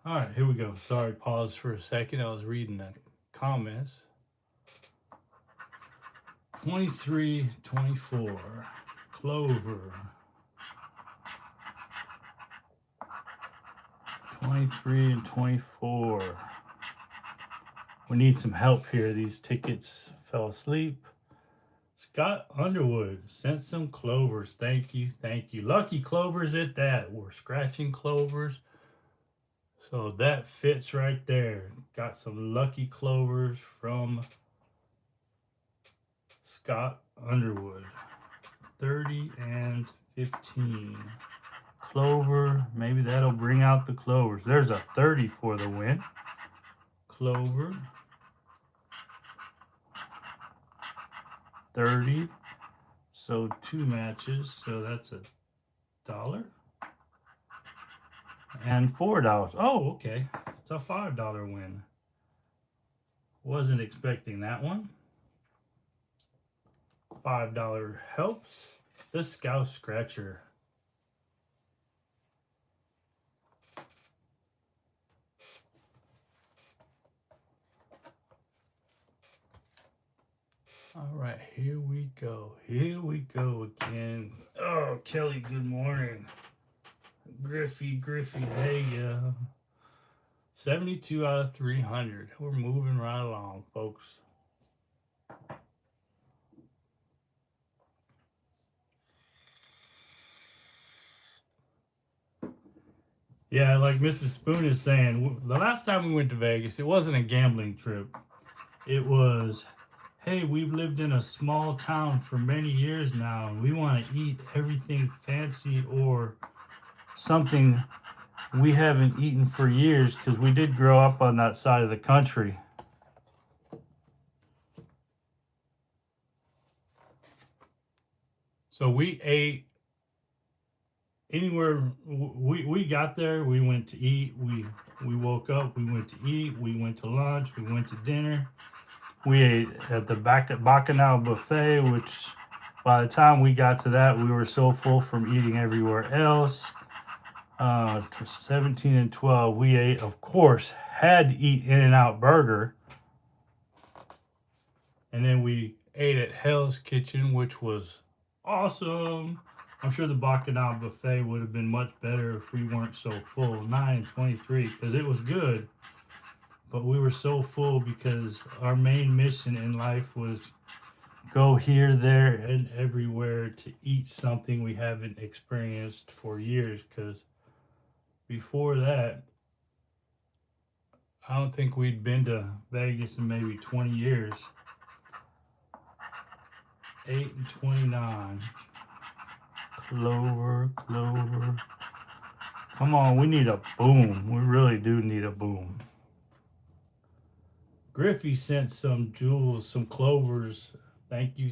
All right, here we go. Sorry, pause for a second. I was reading the comments. 23, 24. Clover. 23 and 24. We need some help here. These tickets fell asleep. Scott Underwood sent some clovers. Thank you, thank you. Lucky Clovers at that. We're scratching clovers. So that fits right there. Got some Lucky Clovers from Scott Underwood. 30 and 15. Clover. Maybe that'll bring out the clovers. There's a 30 for the win. Clover. 30. So 2 matches. So that's $1. And $4. Oh, okay. It's a $5 win. Wasn't expecting that one. $5 helps. The Scout Scratcher. All right, here we go. Here we go again. Oh, Kelly, good morning. Griffey, hey, 72 out of 300. We're moving right along, folks. Yeah, like Mrs. Spoon is saying, the last time we went to Vegas, it wasn't a gambling trip. It was, hey, we've lived in a small town for many years now, and we want to eat everything fancy or something we haven't eaten for years because we did grow up on that side of the country. So we ate anywhere we got there. We went to eat. We woke up. We went to eat. We went to lunch. We went to dinner. We ate at the Bacchanal buffet, which by the time we got to that, we were so full from eating everywhere else. 17 and 12, we ate, of course, had to eat In-N-Out Burger. And then we ate at Hell's Kitchen, which was awesome. I'm sure the Bacchanal buffet would have been much better if we weren't so full. 9 and 23, because it was good. But we were so full because our main mission in life was go here, there, and everywhere to eat something we haven't experienced for years. Because before that, I don't think we'd been to Vegas in maybe 20 years. 8 and 29. Clover. Come on, we need a boom. We really do need a boom. Griffey sent some jewels, some clovers. Thank you.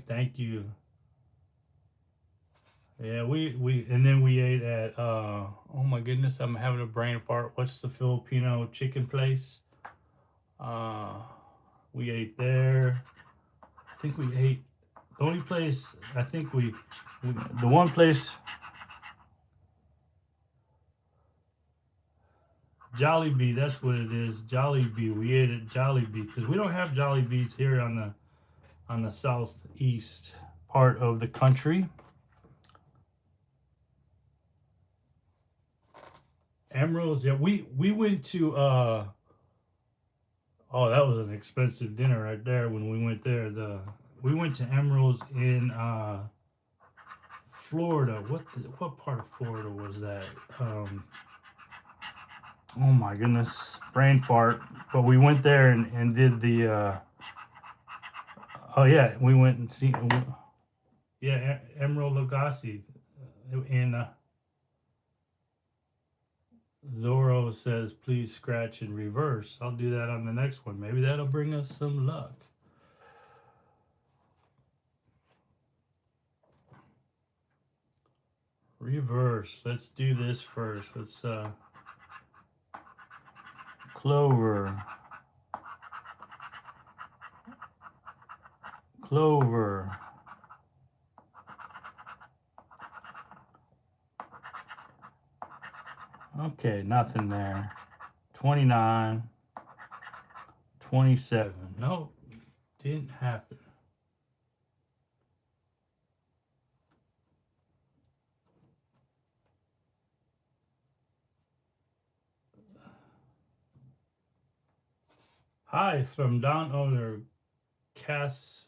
Yeah, and then we ate at oh my goodness, I'm having a brain fart. What's the Filipino chicken place? We ate there. I think we ate the only place I think the one place Jollibee, that's what it is. Jollibee. We ate at Jollibee because we don't have Jollibees here on the southeast part of the country. Emeralds, yeah, we went to oh, that was an expensive dinner right there when we went there. We went to Emeralds in Florida. What part of Florida was that? Oh my goodness, brain fart. But we went there and did the oh yeah, we went and see yeah, Emerald Lagasse in Zorro says, please scratch in reverse. I'll do that on the next one. Maybe that'll bring us some luck. Reverse. Let's do this first. Let's Clover. Clover. Okay, nothing there. 29. 27. Nope, didn't happen. Hi from down under Cats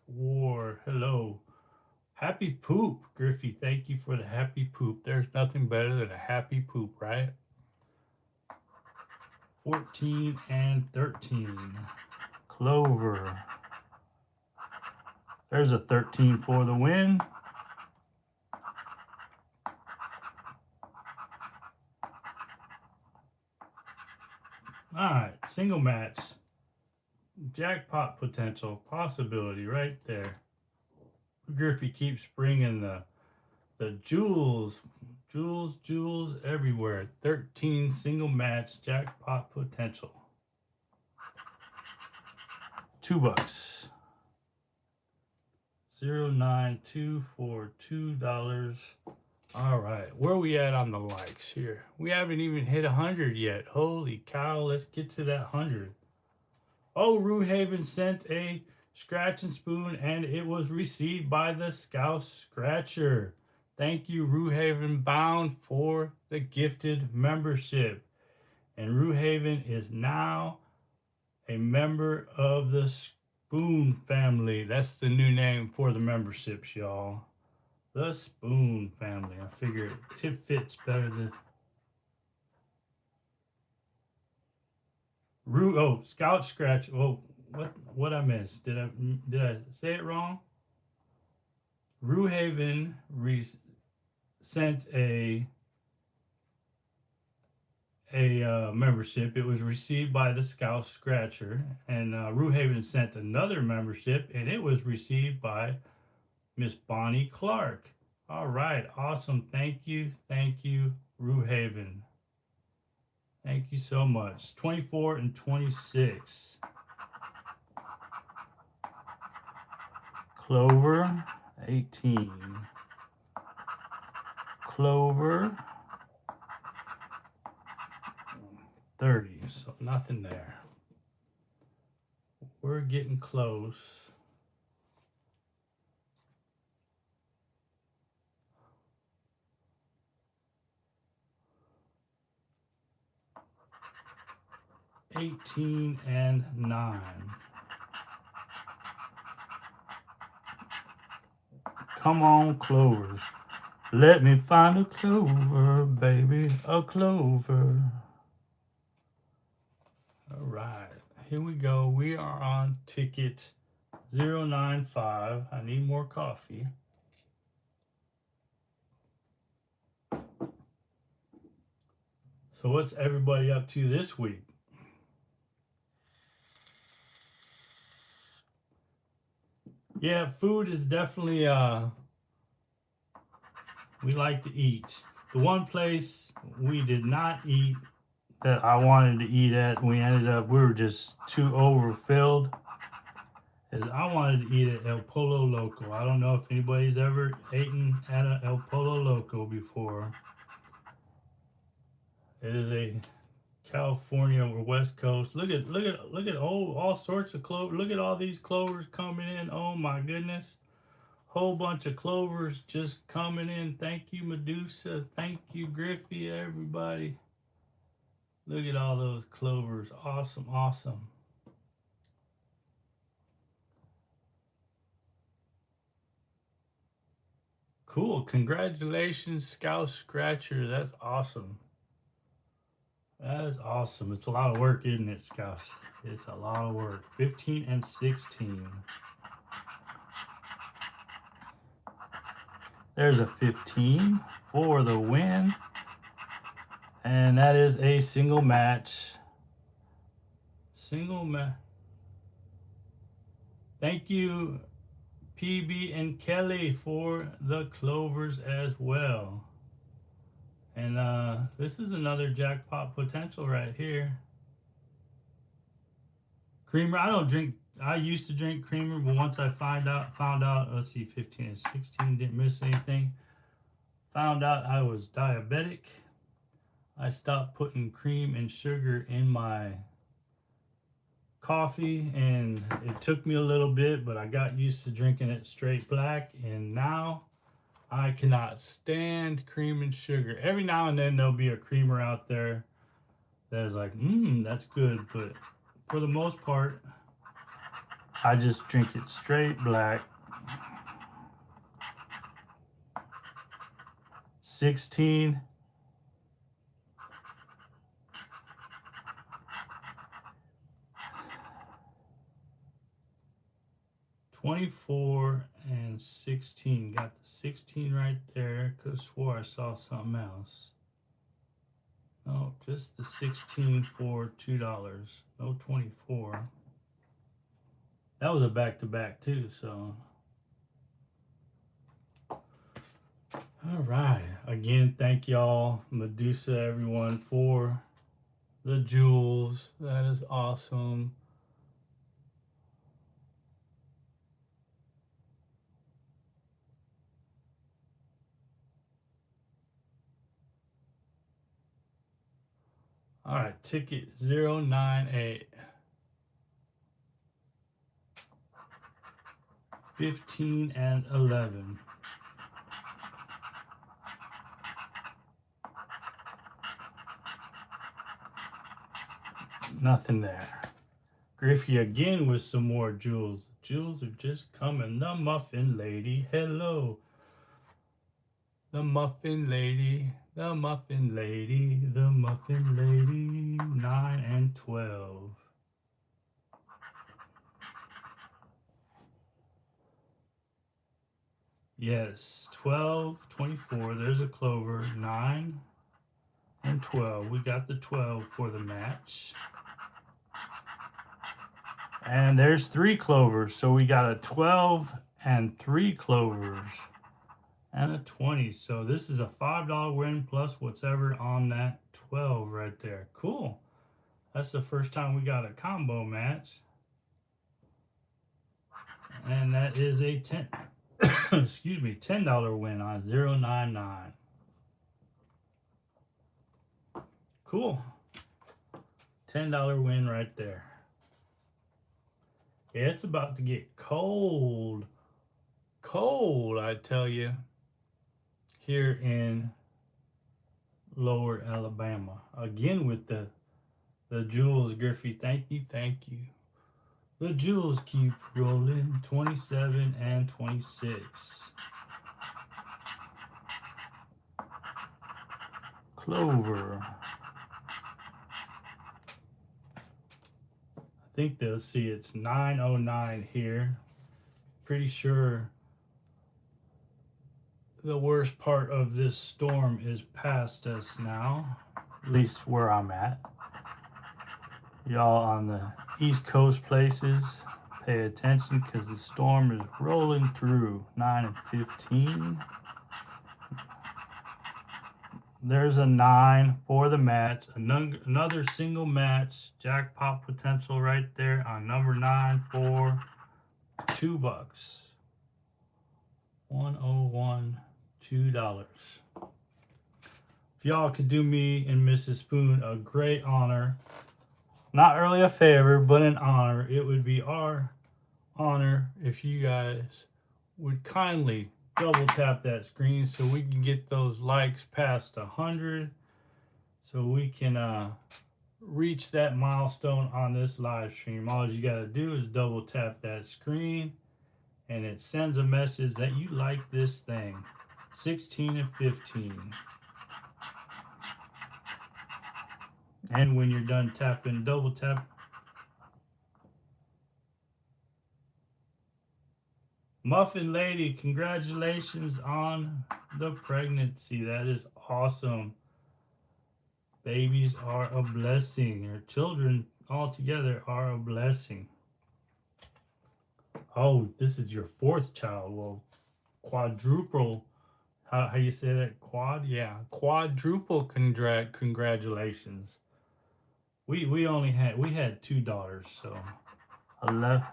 War. Hello. Happy poop, Griffey. Thank you for the happy poop. There's nothing better than a happy poop, right? 14 and 13. Clover. There's a 13 for the win. Alright, single match. Jackpot potential, possibility right there. Griffey keeps bringing the jewels everywhere. 13 single match jackpot potential. $2. 092 for $2. All right, where are we at on the likes here? We haven't even hit 100 yet. Holy cow, let's get to that 100. Oh, Rue Haven sent a scratch and spoon, and it was received by the Scout Scratcher. Thank you, Rue Haven Bound, for the gifted membership. And Rue Haven is now a member of the Spoon family. That's the new name for the memberships, y'all. The Spoon family. I figure it fits better than Scout Scratch. Oh, what I missed? Did I say it wrong? Rue Haven sent a membership. It was received by the Scout Scratcher, and Rue Haven sent another membership, and it was received by Miss Bonnie Clark. All right, awesome. Thank you, Rue Haven. Thank you so much. 24 and 26. Clover, 18. Clover, 30. So nothing there. We're getting close. $18 and $9. Come on, Clovers. Let me find a clover, baby, a clover. All right, here we go. We are on ticket 095. I need more coffee. So what's everybody up to this week? Yeah, food is definitely, we like to eat. The one place we did not eat that I wanted to eat at, we were just too overfilled, is I wanted to eat at El Polo Loco. I don't know if anybody's ever eaten at a El Polo Loco before. It is a California or West Coast. Look at all sorts of clover. Look at all these clovers coming in. Oh my goodness. Whole bunch of clovers just coming in. Thank you, Medusa. Thank you, Griffey, everybody. Look at all those clovers. Awesome, awesome. Cool. Congratulations, Scout Scratcher. That's awesome. That is awesome. It's a lot of work, isn't it, Scout? It's a lot of work. 15 and 16. There's a 15 for the win. And that is a single match. Single match. Thank you, PB and Kelly, for the clovers as well. And this is another jackpot potential right here. Creamer, I don't drink. I used to drink creamer, but once I found out, let's see, 15 and 16, didn't miss anything. Found out I was diabetic. I stopped putting cream and sugar in my coffee, and it took me a little bit, but I got used to drinking it straight black, and now I cannot stand cream and sugar. Every now and then there'll be a creamer out there that is like, that's good, but for the most part, I just drink it straight black. 16. $24 and 16. Got the 16 right there. Could have swore I saw something else. No, just the 16 for $2. No 24. That was a back-to-back too, so. All right. Again, thank y'all, Medusa, everyone, for the jewels. That is awesome. All right, ticket 098. 15 and 11. Nothing there. Griffey again with some more jewels. Jewels are just coming. The Muffin Lady. Hello. The Muffin Lady. The Muffin Lady. The Muffin Lady. 9 and 12. Yes, 12, 24. There's a clover. 9 and 12. We got the 12 for the match. And there's 3 clovers. So we got a 12 and 3 clovers. And a 20. So this is a $5 win plus whatever on that 12 right there. Cool. That's the first time we got a combo match. And that is a 10 excuse me, $10 win on 099. Cool. $10 win right there. Yeah, it's about to get cold. Cold, I tell you. Here in Lower Alabama. Again with the jewels, Griffey. Thank you, thank you. The jewels keep rolling. 27 and 26. Clover. I think they'll see it's 909 here. Pretty sure the worst part of this storm is past us now, at least where I'm at. Y'all on the East Coast places, pay attention because the storm is rolling through. 9 and 15. There's a 9 for the match. Another single match. Jackpot potential right there on number 9 for $2. 101, $2. if y'all could do me and Mrs. Spoon a great honor, not really a favor, but an honor, it would be our honor if you guys would kindly double tap that screen so we can get those likes past 100, so we can reach that milestone on this live stream. All you got to do is double tap that screen and it sends a message that you like this thing. 16 and 15. And when you're done tapping, double tap. Muffin Lady, congratulations on the pregnancy. That is awesome. Babies are a blessing, or children altogether are a blessing. Oh, this is your 4th child. Well, quadruple. How you say that? Quad? Yeah, quadruple congratulations. We had 2 daughters, so 11.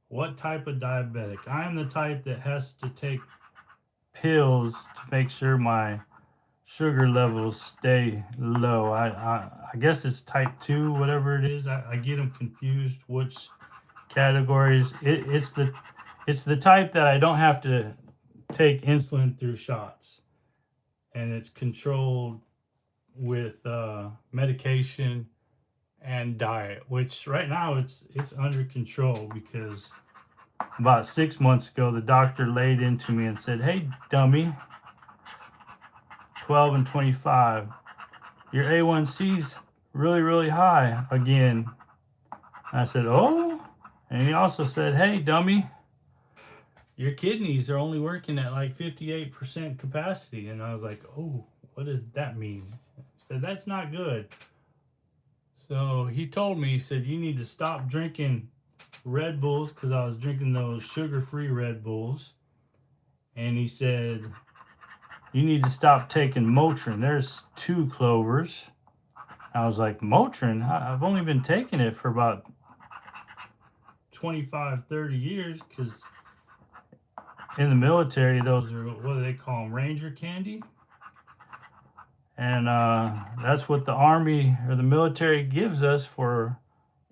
What type of diabetic? I am the type that has to take pills to make sure my sugar levels stay low. I guess it's type 2, whatever it is. I get them confused which categories. It's the type that I don't have to take insulin through shots, and it's controlled with medication and diet, which right now it's under control, because about 6 months ago the doctor laid into me and said, "Hey dummy, 12 and 25, your A1C's really high again." I said, "Oh," and he also said, "Hey dummy, your kidneys are only working at like 58% capacity." And I was like, "Oh, what does that mean?" He said, "That's not good." So he told me, he said, "You need to stop drinking Red Bulls," because I was drinking those sugar-free Red Bulls. And he said, "You need to stop taking Motrin. There's 2 Clovers." I was like, "Motrin? I've only been taking it for about 25, 30 years, because in the military, those are, what do they call them, Ranger candy? And that's what the Army or the military gives us for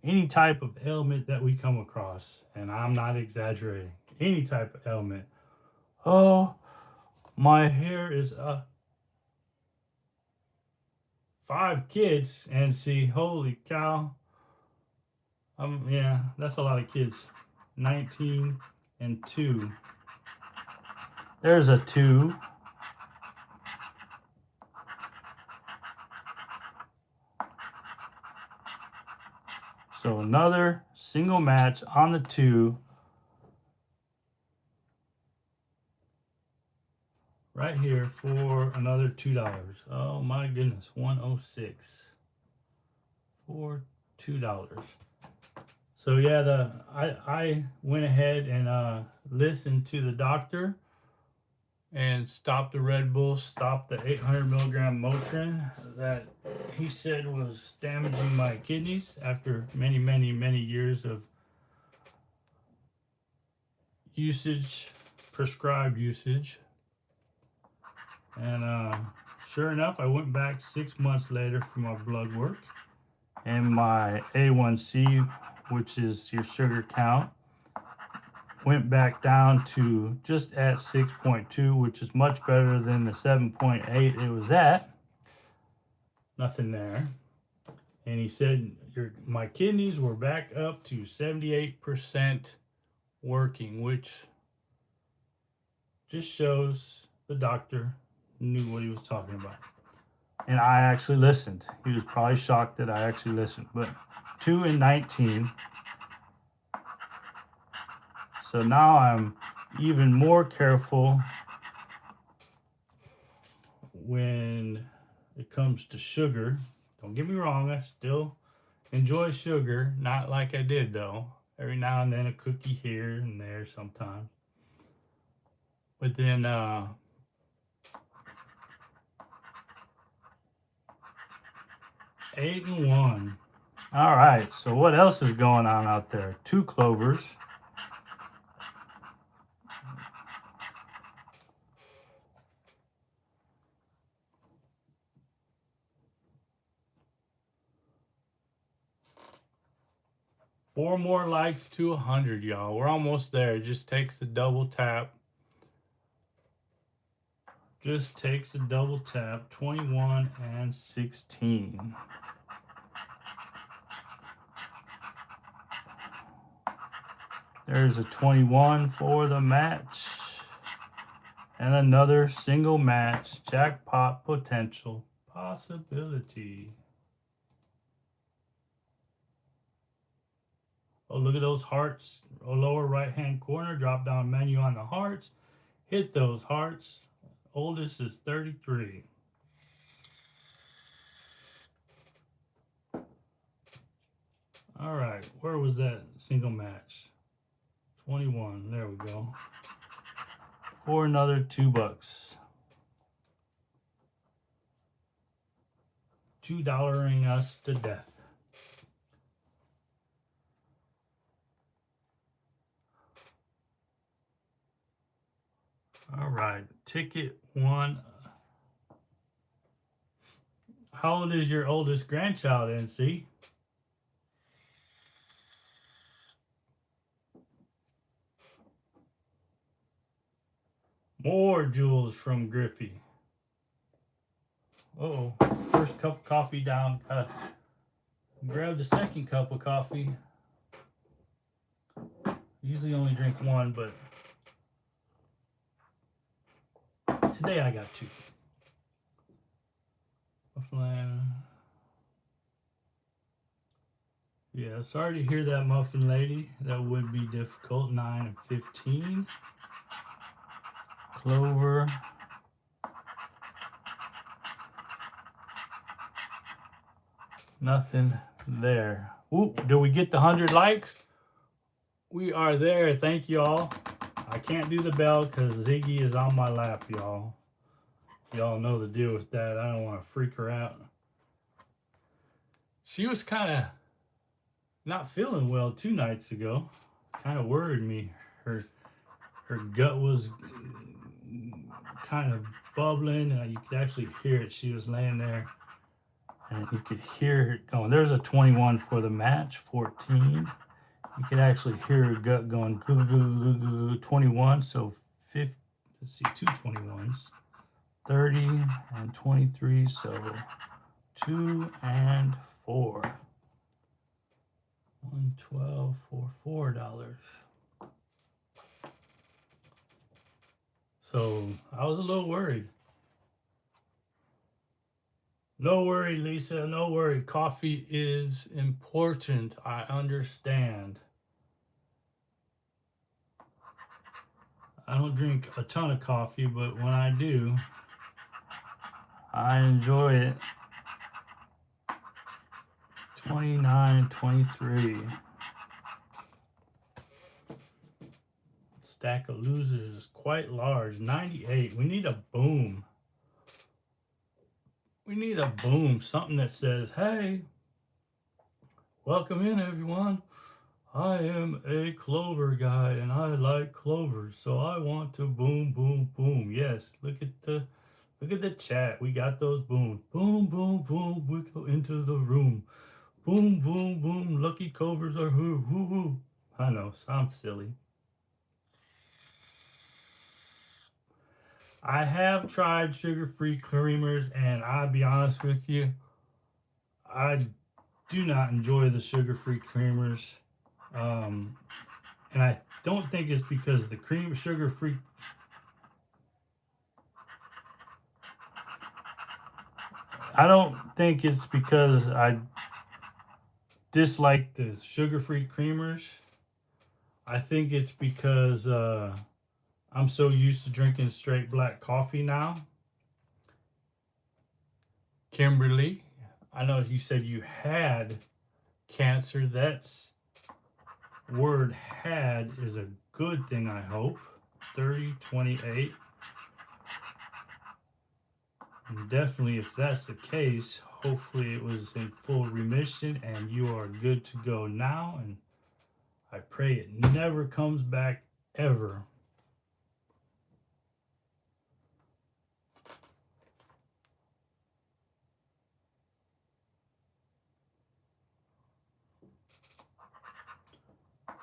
any type of ailment that we come across." And I'm not exaggerating. Any type of ailment. Oh, my hair is 5 kids, and see, holy cow. Yeah, that's a lot of kids. 19 and 2. There's a 2. So another single match on the 2. Right here for another $2. Oh my goodness, 106 for $2. So yeah, I went ahead and listened to the doctor and stopped the Red Bull, stopped the 800 milligram Motrin that he said was damaging my kidneys after many years of usage, prescribed usage. And sure enough, I went back 6 months later for my blood work, and my A1C, which is your sugar count, went back down to just at 6.2, which is much better than the 7.8 it was at. Nothing there. And he said my kidneys were back up to 78% working, which just shows the doctor knew what he was talking about. And I actually listened. He was probably shocked that I actually listened. But 2 and 19. So now I'm even more careful when it comes to sugar. Don't get me wrong, I still enjoy sugar. Not like I did, though. Every now and then a cookie here and there sometimes. But then 8 and 1. All right, so what else is going on out there? 2 Clovers. 4 more likes to 100, y'all. We're almost there. It just takes a double tap. Just takes a double tap. 21 and 16. There's a 21 for the match. And another single match. Jackpot potential. Possibility. Oh, look at those hearts. Lower right-hand corner. Drop down menu on the hearts. Hit those hearts. Oldest is 33. All right. Where was that single match? 21. There we go. For another $2. $2ing us to death. All right, ticket 1. How old is your oldest grandchild, NC? More jewels from Griffey. Uh-oh, first cup of coffee down. Grab the second cup of coffee. Usually only drink one, but today I got 2. Yeah, sorry to hear that, Muffin Lady. That would be difficult. 9 and 15. Clover. Nothing there. Ooh, did we get the 100 likes? We are there. Thank y'all. I can't do the bell because Ziggy is on my lap, y'all. Y'all know the deal with that. I don't want to freak her out. She was kind of not feeling well 2 nights ago. Kind of worried me. Her gut was kind of bubbling. You could actually hear it. She was laying there, and you could hear it going. There's a 21 for the match. 14. You could actually hear her gut going. 21. So 50. Let's see, 2 21s. 30 and 23. So 2 and 4. 112 for $4. So I was a little worried. No worry, Lisa. No worry. Coffee is important. I understand. I don't drink a ton of coffee, but when I do, I enjoy it. 29, 23. Stack of losers is quite large. 98. We need a boom. We need a boom. Something that says, hey, welcome in, everyone. I am a clover guy, and I like clovers, so I want to boom, boom, boom. Yes, look at the chat. We got those booms. Boom, boom, boom. We go into the room. Boom, boom, boom. Lucky Clovers are who, who. I know, I'm silly. I have tried sugar-free creamers, and I'll be honest with you, I do not enjoy the sugar-free creamers. And I don't think it's because the sugar-free. I don't think it's because I dislike the sugar-free creamers. I think it's because I'm so used to drinking straight black coffee now. Kimberly, I know you said you had cancer. That's word had is a good thing, I hope. 30, 28. And definitely, if that's the case, hopefully it was in full remission and you are good to go now. And I pray it never comes back ever.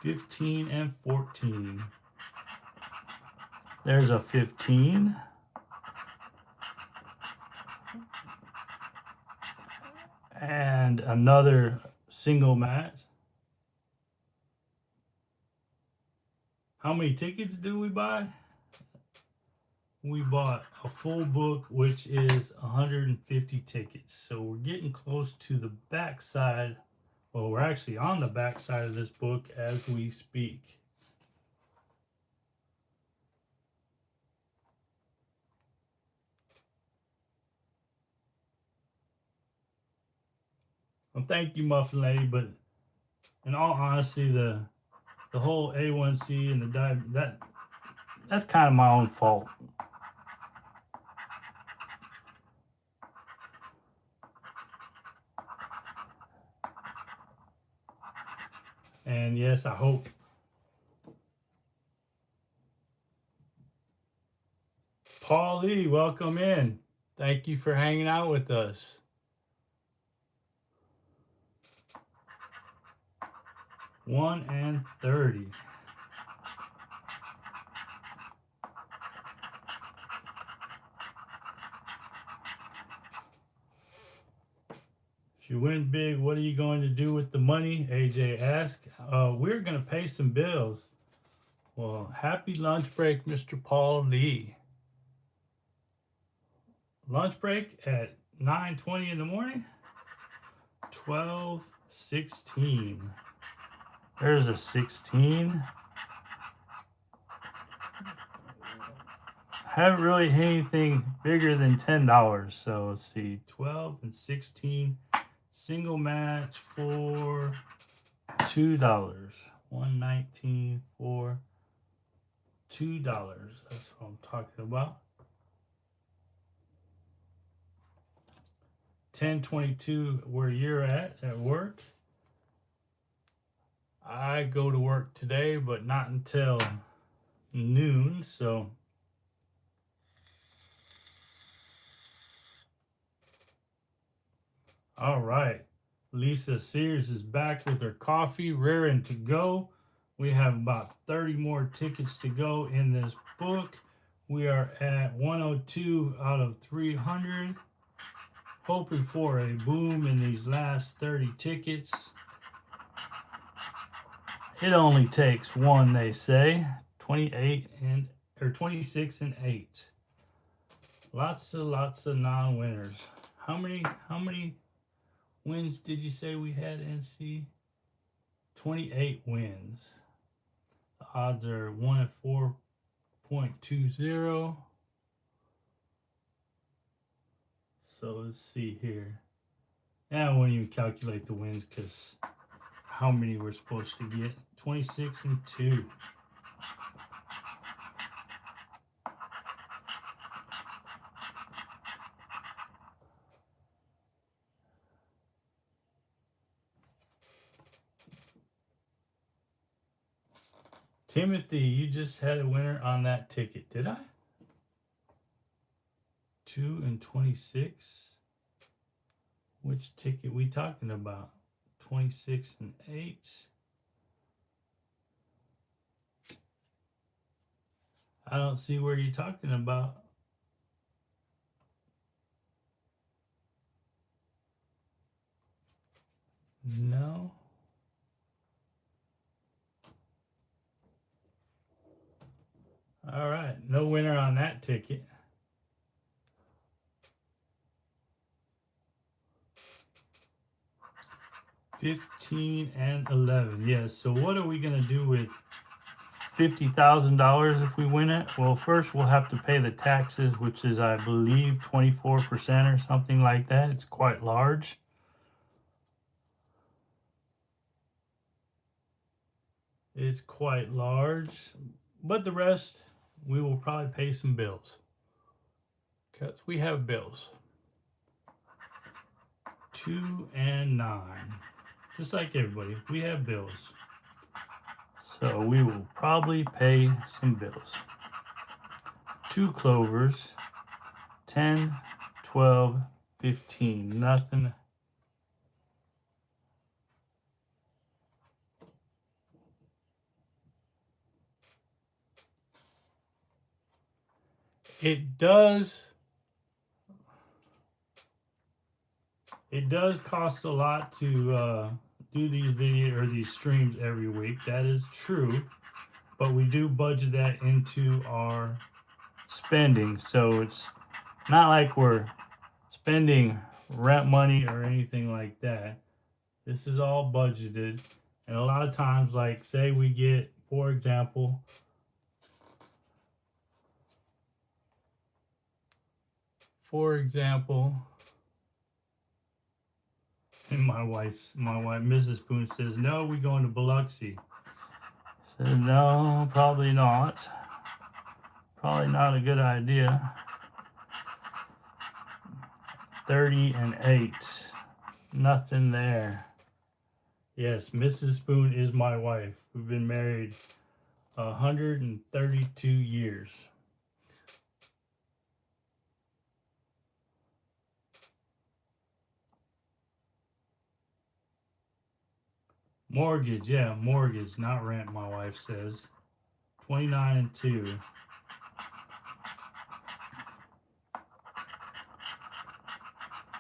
15 and 14. There's a 15. And another single match. How many tickets do we buy? We bought a full book, which is 150 tickets. So we're getting close to the back side. Well, we're actually on the back side of this book as we speak. Well, thank you, Muffin Lady, but in all honesty, the whole A1C and the that's kind of my own fault. And yes, I hope Paul Lee, welcome in. Thank you for hanging out with us. $1 and 30. If you win big, what are you going to do with the money? AJ asked. We're going to pay some bills. Well, happy lunch break, Mr. Paul Lee. Lunch break at 9:20 in the morning. 12:16. There's a 16. Haven't really hit anything bigger than $10. So let's see, 12 and 16. Single match for $2. 119 for $2. That's what I'm talking about. 10:22 where you're at work. I go to work today, but not until noon, so all right. Lisa Sears is back with her coffee, raring to go. We have about 30 more tickets to go in this book. We are at 102 out of 300. Hoping for a boom in these last 30 tickets. It only takes one, they say. 26 and 8. Lots of non-winners. How many wins did you say we had, NC? 28 wins. The odds are 1 at 4.20. So let's see here. Yeah, I won't even calculate the wins because how many we're supposed to get. 26 and 2. Timothy, you just had a winner on that ticket, did I? 2 and 26. Which ticket we talking about? 26 and 8. I don't see where you're talking about. No. All right, no winner on that ticket. $15 and 11. Yes. So what are we gonna do with $50,000 if we win it? Well, first we'll have to pay the taxes, which is, I believe, 24% or something like that. It's quite large. It's quite large, but the rest we will probably pay some bills because we have bills. 2 and 9. Just like everybody, we have bills. So we will probably pay some bills. 2 clovers, 10, 12, 15, nothing. It does cost a lot to do these videos or these streams every week. That is true, but we do budget that into our spending, so it's not like we're spending rent money or anything like that. This is all budgeted, and a lot of times, like say we get, for example, and my wife, Mrs. Spoon says, "No, we going to Biloxi." I said, "No, probably not. Probably not a good idea." 30 and 8. Nothing there. Yes, Mrs. Spoon is my wife. We've been married 132 years. Mortgage, yeah, mortgage, not rent, my wife says. 29 and 2.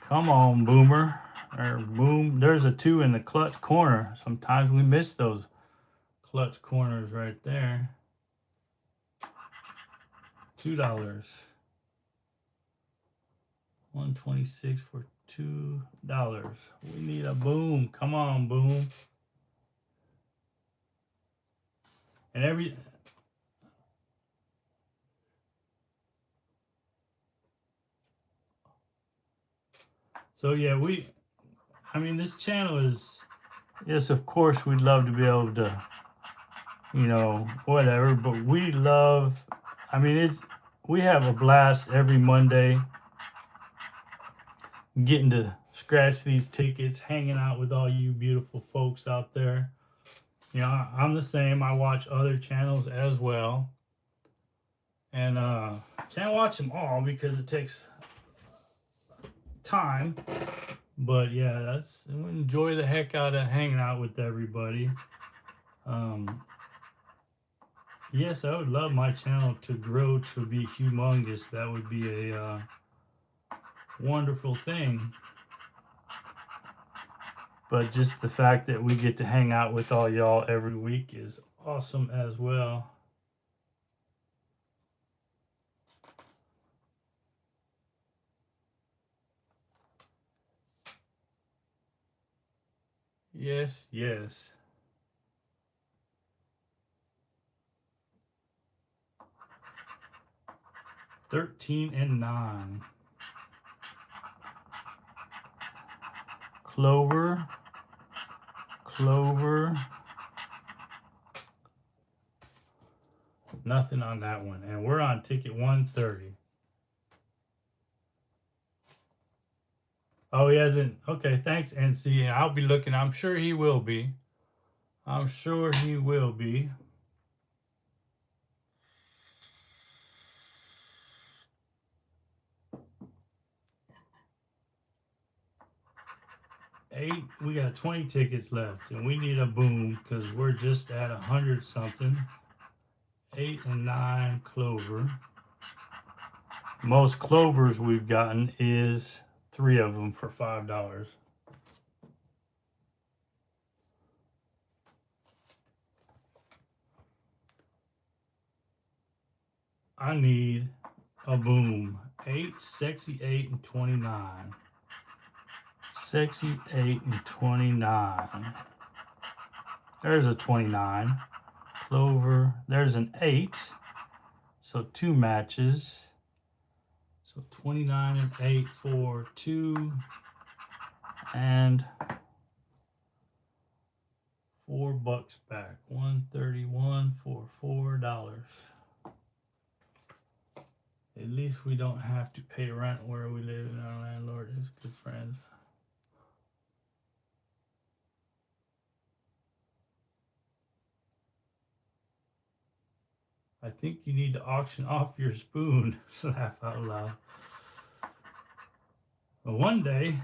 Come on, Boomer. Or boom. There's a 2 in the clutch corner. Sometimes we miss those clutch corners right there. $2. 126 for $2. We need a boom. Come on, boom. And every so yeah, I mean, this channel is, yes, of course we'd love to be able to, you know, whatever, but we love, I mean, we have a blast every Monday getting to scratch these tickets, hanging out with all you beautiful folks out there. You know, I'm the same. I watch other channels as well. And can't watch them all because it takes time. But yeah, we enjoy the heck out of hanging out with everybody. Yes, I would love my channel to grow to be humongous. That would be a wonderful thing. But just the fact that we get to hang out with all y'all every week is awesome as well. Yes, yes. $13 and $9. Clover. Nothing on that one. And we're on ticket 130. Oh, he hasn't. Okay, thanks, NC. I'll be looking. I'm sure he will be. I'm sure he will be. We got 20 tickets left, and we need a boom because we're just at 100 something. 8 and 9 Clover. Most Clovers we've gotten is 3 of them for $5. I need a boom. 8, sexy 8 and 29. Sexy 8 and 29. There's a 29. Clover. There's an 8. So 2 matches. So 29 and 8 for 2. And $4 back. 131 for $4. At least we don't have to pay rent where we live, and our landlord is good friends. I think you need to auction off your spoon. Laugh out loud. But one day,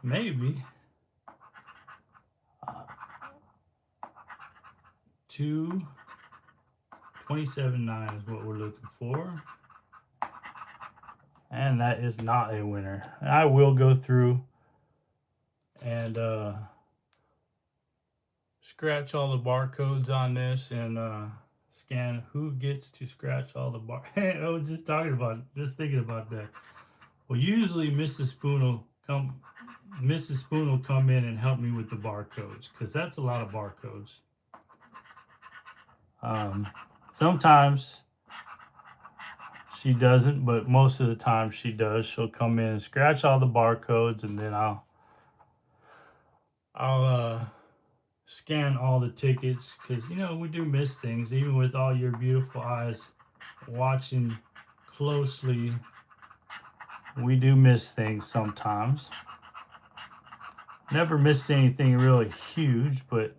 maybe, 2, 27.9 is what we're looking for. And that is not a winner. I will go through and scratch all the barcodes on this and scan who gets to scratch all the bar. I was just thinking about that. Well, usually Mrs. Spoon will come in and help me with the barcodes because that's a lot of barcodes. Sometimes she doesn't, but most of the time she does. She'll come in and scratch all the barcodes, and then I'll scan all the tickets because we do miss things, even with all your beautiful eyes watching closely. We do miss things sometimes. Never missed anything really huge, but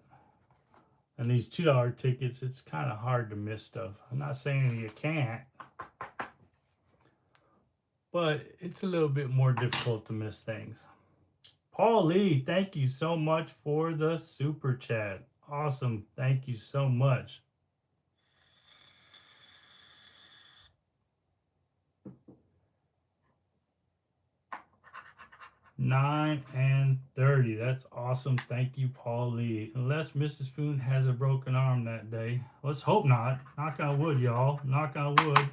in these $2 tickets, it's kind of hard to miss stuff. I'm not saying you can't, but it's a little bit more difficult to miss things. Paul Lee, thank you so much for the super chat. Awesome. Thank you so much. $9 and $30. That's awesome. Thank you, Paul Lee. Unless Mrs. Spoon has a broken arm that day. Let's hope not. Knock on wood, y'all. Knock on wood.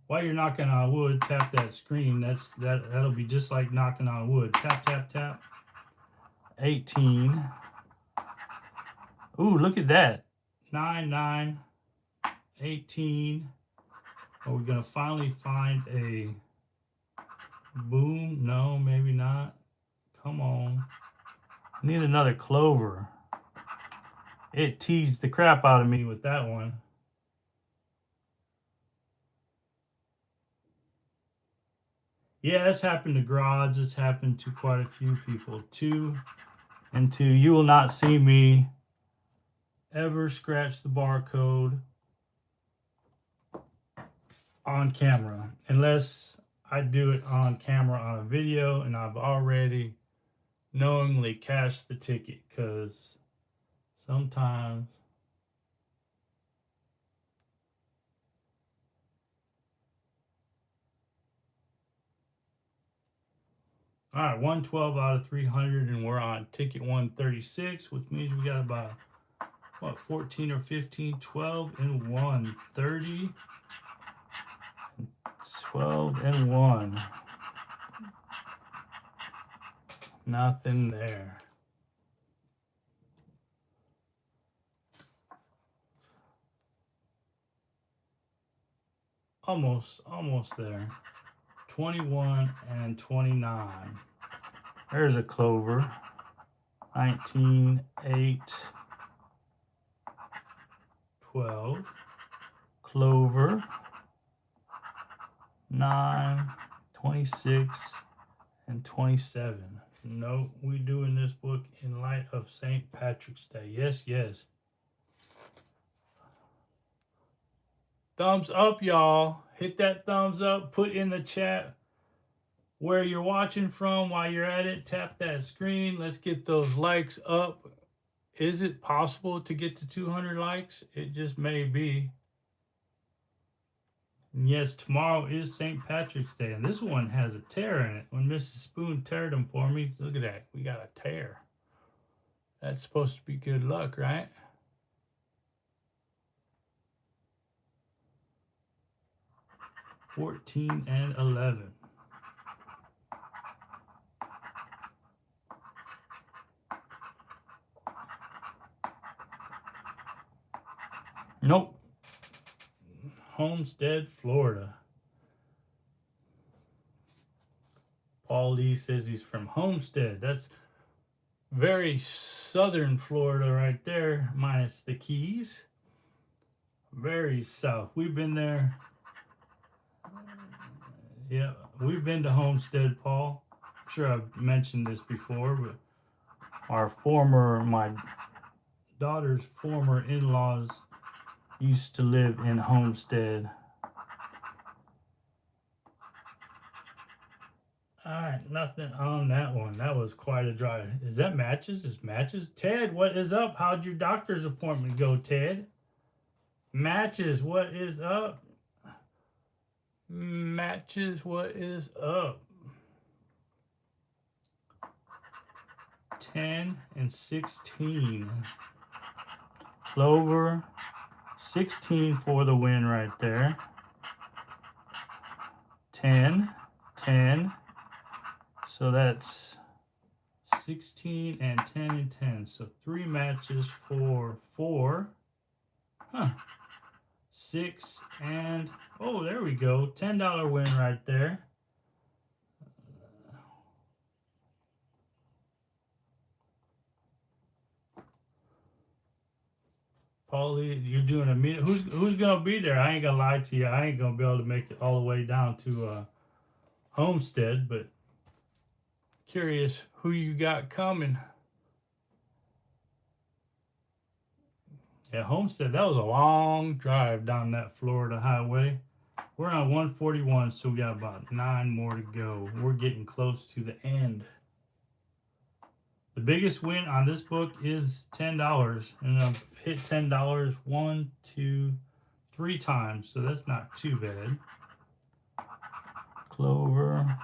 While you're knocking on wood, tap that screen. That'll be just like knocking on wood. Tap, tap, tap. 18. Ooh, look at that. 9, 9, 18. Are we gonna finally find a boom? No, maybe not. Come on. I need another clover. It teased the crap out of me with that one. Yeah, it's happened to Garage. It's happened to quite a few people. 2 and 2. You will not see me ever scratch the barcode on camera unless I do it on camera on a video and I've already knowingly cashed the ticket, because sometimes all right, 112 out of 300, and we're on ticket 136, which means we got about, what, 14 or 15, 12 and 1, 30, 12 and 1. Nothing there. Almost there. 21 and 29. There's a clover. 19, 8, 12. Clover. 9, 26, and 27. No, we doing this book in light of St. Patrick's Day. Yes, yes. Thumbs up, y'all. Hit that thumbs up. Put in the chat where you're watching from while you're at it. Tap that screen. Let's get those likes up. Is it possible to get to 200 likes? It just may be. And yes, tomorrow is St. Patrick's Day, and this one has a tear in it. When Mrs. Spoon teared them for me, look at that. We got a tear. That's supposed to be good luck, right? $14 and $11. Nope. Homestead, Florida. Paul Lee says he's from Homestead. That's very southern Florida right there, minus the Keys. Very south. We've been there. Yeah, we've been to Homestead, Paul. I'm sure I've mentioned this before, but my daughter's former in-laws used to live in Homestead. All right, nothing on that one. That was quite a drive. Is that matches? Is matches? Ted, what is up? How'd your doctor's appointment go, Ted? Matches, what is up? Matches, what is up? 10 and 16. Clover, 16 for the win right there. 10, 10. So that's 16 and 10 and 10. So 3 matches for 4. Huh. 6 and, oh, there we go. $10 win right there. Paulie, you're doing a meet. Who's gonna be there? I ain't gonna lie to you. I ain't gonna be able to make it all the way down to Homestead, but curious who you got coming. Yeah, Homestead. That was a long drive down that Florida highway. We're on 141, so we got about 9 more to go. We're getting close to the end. The biggest win on this book is $10, and I've hit $10 1, 2, 3 times, so that's not too bad. Clover,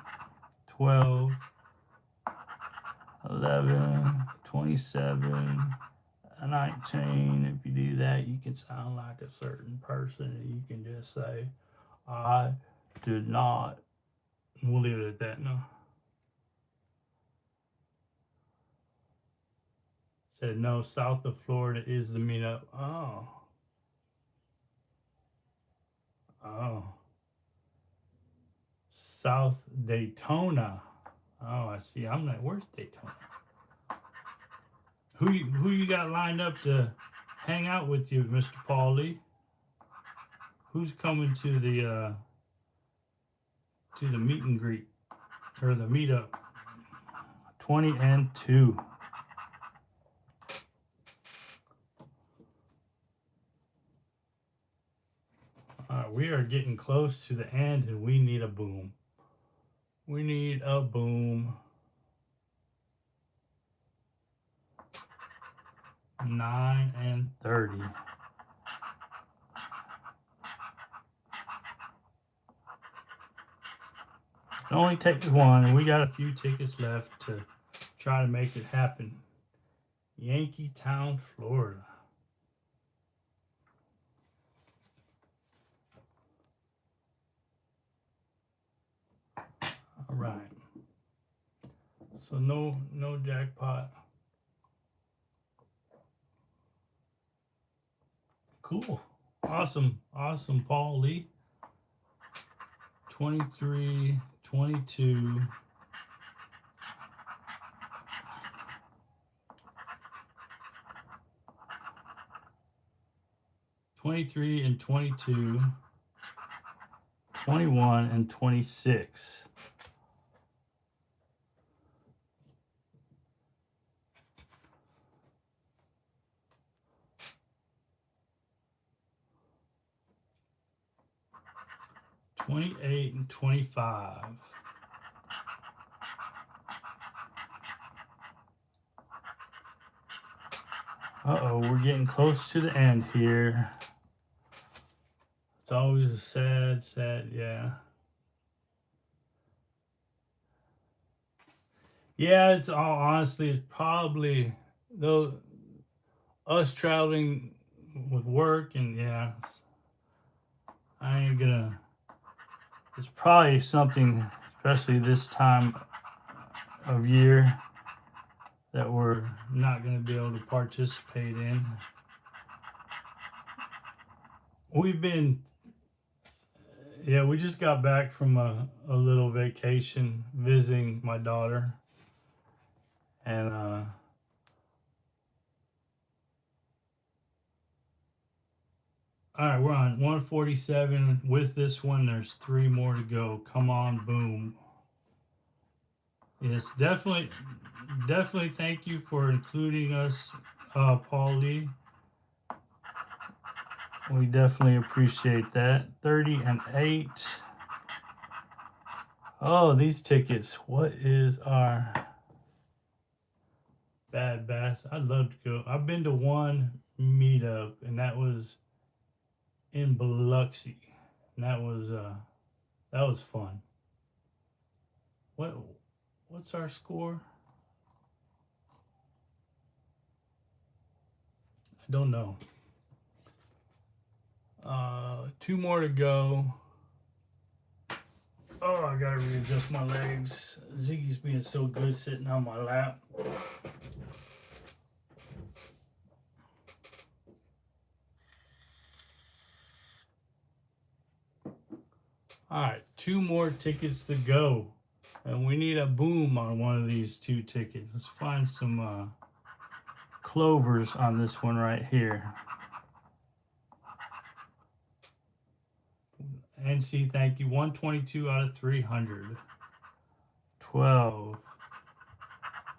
12, 11, 27, 19. If you do that, you can sound like a certain person, and you can just say, I did not. We'll leave it at that now. Said no, south of Florida is the meetup. Oh. Oh. South Daytona. Oh, I see. I'm like, where's Daytona? Who you got lined up to hang out with you, Mr. Paulie? Who's coming to the meet and greet or the meetup? 20 and 2. We are getting close to the end, and we need a boom. We need a boom. 9 and 30. It only takes one, and we got a few tickets left to try to make it happen. Yankee Town, Florida. All right. So no jackpot. Cool. Awesome, Paul Lee. 23, 22. 23 and 22. 21 and 26. $28 and $25. Uh-oh, we're getting close to the end here. It's always a sad, yeah. Yeah, it's all honestly, it's probably though us traveling with work, and yeah, I ain't gonna. It's probably something, especially this time of year, that we're not gonna be able to participate in. We've been, yeah, we just got back from a little vacation visiting my daughter, and all right, we're on 147. With this one, there's 3 more to go. Come on, boom. Yes, definitely thank you for including us, Paul Lee. We definitely appreciate that. 30 and 8. Oh, these tickets. What is our Bad Bass? I'd love to go. I've been to one meetup, and that was in Biloxi. And that was fun. What's our score? I don't know. Two more to go. Oh, I gotta readjust my legs. Ziggy's being so good sitting on my lap. Alright, two more tickets to go. And we need a boom on one of these two tickets. Let's find some clovers on this one right here. NC, thank you. 122 out of 300. 12.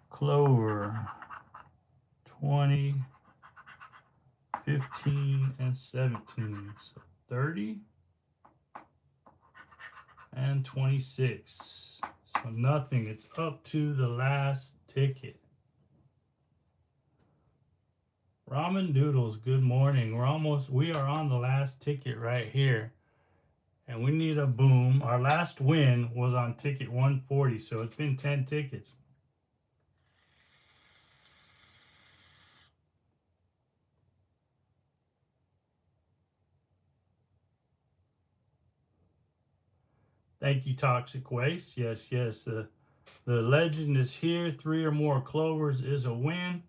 Clover. 20. 15 and 17. So 30 and 26. So nothing. It's up to the last ticket. Ramen Noodles, good morning. We are on the last ticket right here. And we need a boom. Our last win was on ticket 140, so it's been 10 tickets. Thank you, Toxic Waste. Yes, yes. The legend is here. 3 or more clovers is a win.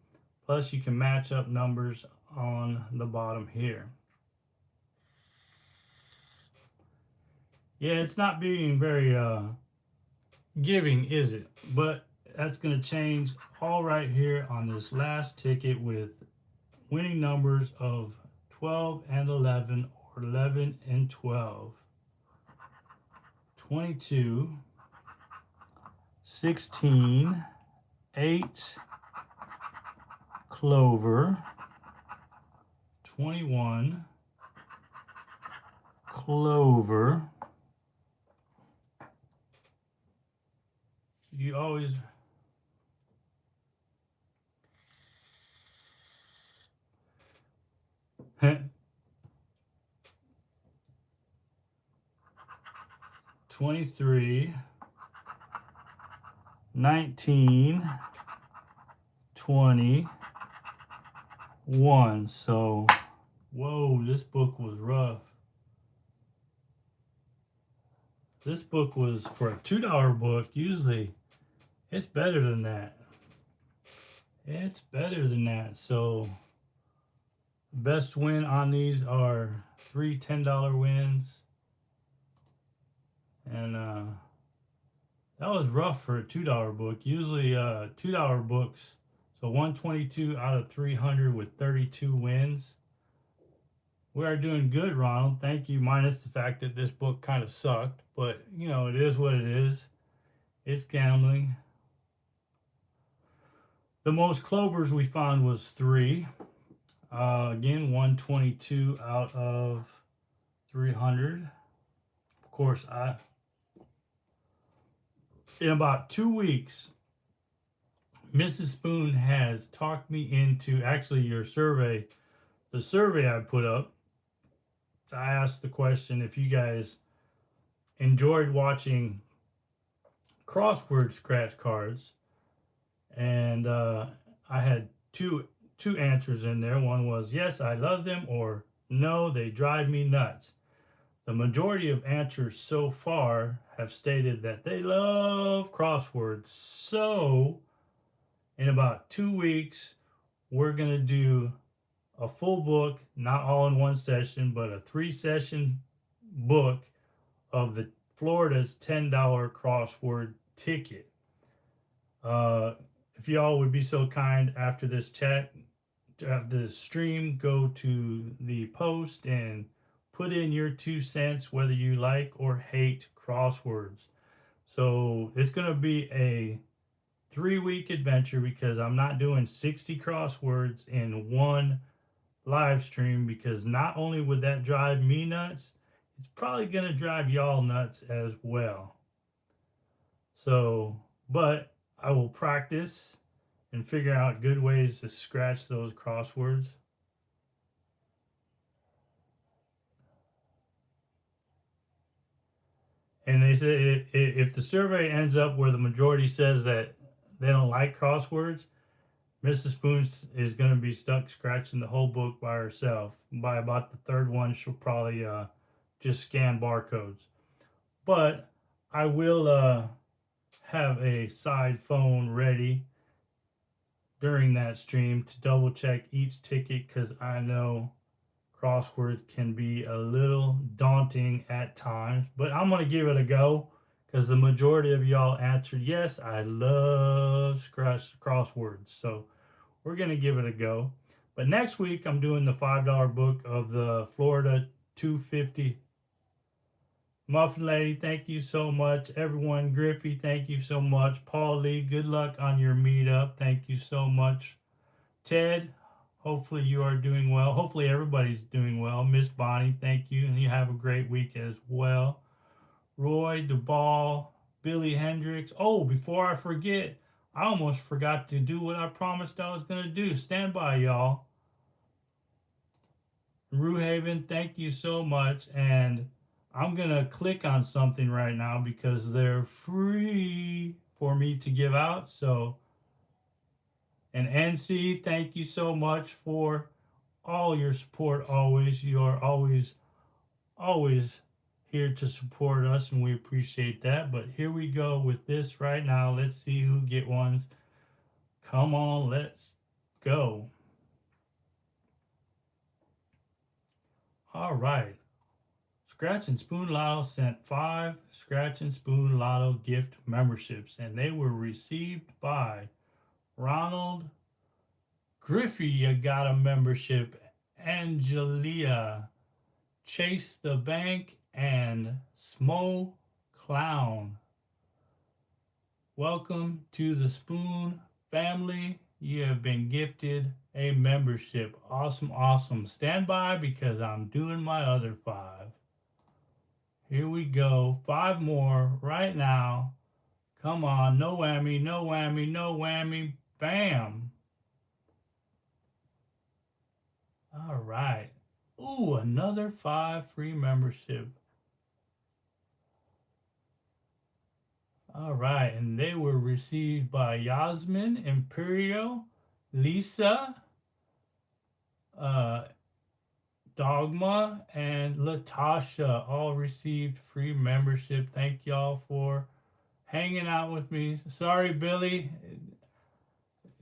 Plus, you can match up numbers on the bottom here. Yeah, it's not being very giving, is it? But that's going to change all right here on this last ticket with winning numbers of 12 and 11 or 11 and 12. 22, 16, 8, clover, 21, clover. You always 23, 19, 20, 1. So, whoa, this book was rough. This book was for a $2 book. Usually, it's better than that. It's better than that. So, best win on these are 3 $10 wins. And that was rough for a $2 book. Usually $2 books. So 122 out of 300 with 32 wins. We are doing good, Ronald. Thank you, minus the fact that this book kind of sucked. But, you know, it is what it is. It's gambling. The most clovers we found was 3. Again, 122 out of 300. Of course, in about 2 weeks, Mrs. Spoon has talked me into actually your survey. The survey I put up, I asked the question if you guys enjoyed watching crossword scratch cards, and I had two answers in there. One was yes, I love them, or no, they drive me nuts. The majority of answers so far have stated that they love crosswords. So in about 2 weeks, we're going to do a full book, not all in one session, but a 3-session book of the Florida's $10 crossword ticket. If y'all would be so kind after this chat, after this stream, go to the post and put in your 2 cents whether you like or hate crosswords. So it's going to be a 3-week adventure because I'm not doing 60 crosswords in one live stream, because not only would that drive me nuts, it's probably going to drive y'all nuts as well. So, but I will practice and figure out good ways to scratch those crosswords. And they said if the survey ends up where the majority says that they don't like crosswords, Mrs. Spoon is going to be stuck scratching the whole book by herself. By about the third one, she'll probably just scan barcodes. But I will have a side phone ready during that stream to double check each ticket because I know crosswords can be a little daunting at times, but I'm going to give it a go because the majority of y'all answered yes. I love scratch crosswords, so we're going to give it a go. But next week, I'm doing the $5 book of the Florida 250. Muffin Lady, thank you so much. Everyone, Griffey, thank you so much. Paul Lee, good luck on your meetup. Thank you so much. Ted, hopefully you are doing well. Hopefully everybody's doing well. Miss Bonnie, thank you. And you have a great week as well. Roy, Duvall, Billy Hendricks. Oh, before I forget, I almost forgot to do what I promised I was going to do. Stand by, y'all. Rue Haven, thank you so much. And I'm going to click on something right now because they're free for me to give out. So, and NC, thank you so much for all your support always. You are always here to support us, and we appreciate that. But here we go with this right now. Let's see who get ones. Come on, let's go. All right. Scratch and Spoon Lotto sent 5 Scratch and Spoon Lotto gift memberships, and they were received by Ronald Griffey. You got a membership. Angelia, Chase the Bank, and Smo Clown. Welcome to the Spoon family. You have been gifted a membership. Awesome, awesome. Stand by because I'm doing my other 5. Here we go. 5 more right now. Come on. No whammy, no whammy, no whammy. Bam. All right. Ooh, another 5 free membership. All right. And they were received by Yasmin, Imperio, Lisa, Dogma, and Latasha all received free membership. Thank y'all for hanging out with me. Sorry, Billy.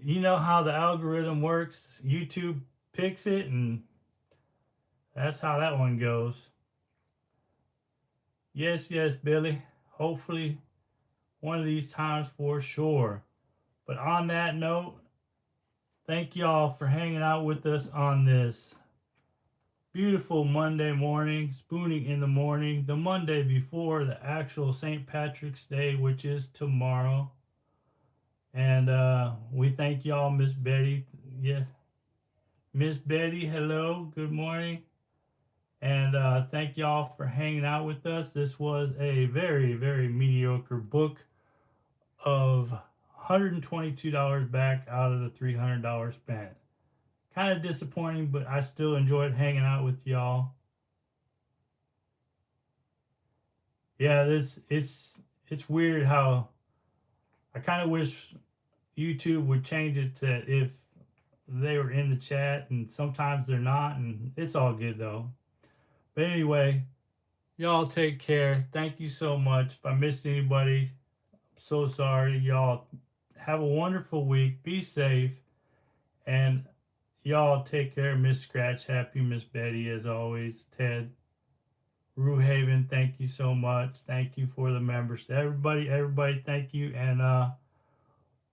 You know how the algorithm works. YouTube picks it, and that's how that one goes. Yes, yes, Billy. Hopefully, one of these times for sure. But on that note, thank y'all for hanging out with us on this beautiful Monday morning, spooning in the morning, the Monday before the actual St. Patrick's Day, which is tomorrow. And we thank y'all, Miss Betty. Yes, Miss Betty, hello, good morning. And thank y'all for hanging out with us. This was a very, very mediocre book of $122 back out of the $300 spent. Kind of disappointing, but I still enjoyed hanging out with y'all. Yeah, it's weird how I kind of wish YouTube would change it to if they were in the chat, and sometimes they're not, and it's all good though. But anyway, y'all take care. Thank you so much. If I missed anybody, I'm so sorry. Y'all have a wonderful week. Be safe. And y'all take care. Miss Scratch, happy Miss Betty as always. Ted, Rue Haven, thank you so much. Thank you for the members. Everybody, thank you. And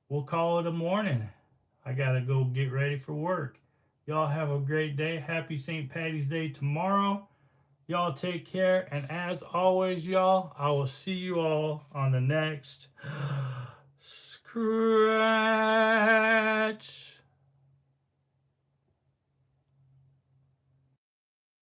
we'll call it a morning. I gotta go get ready for work. Y'all have a great day. Happy St. Patty's Day tomorrow. Y'all take care. And as always, y'all, I will see you all on the next Scratch.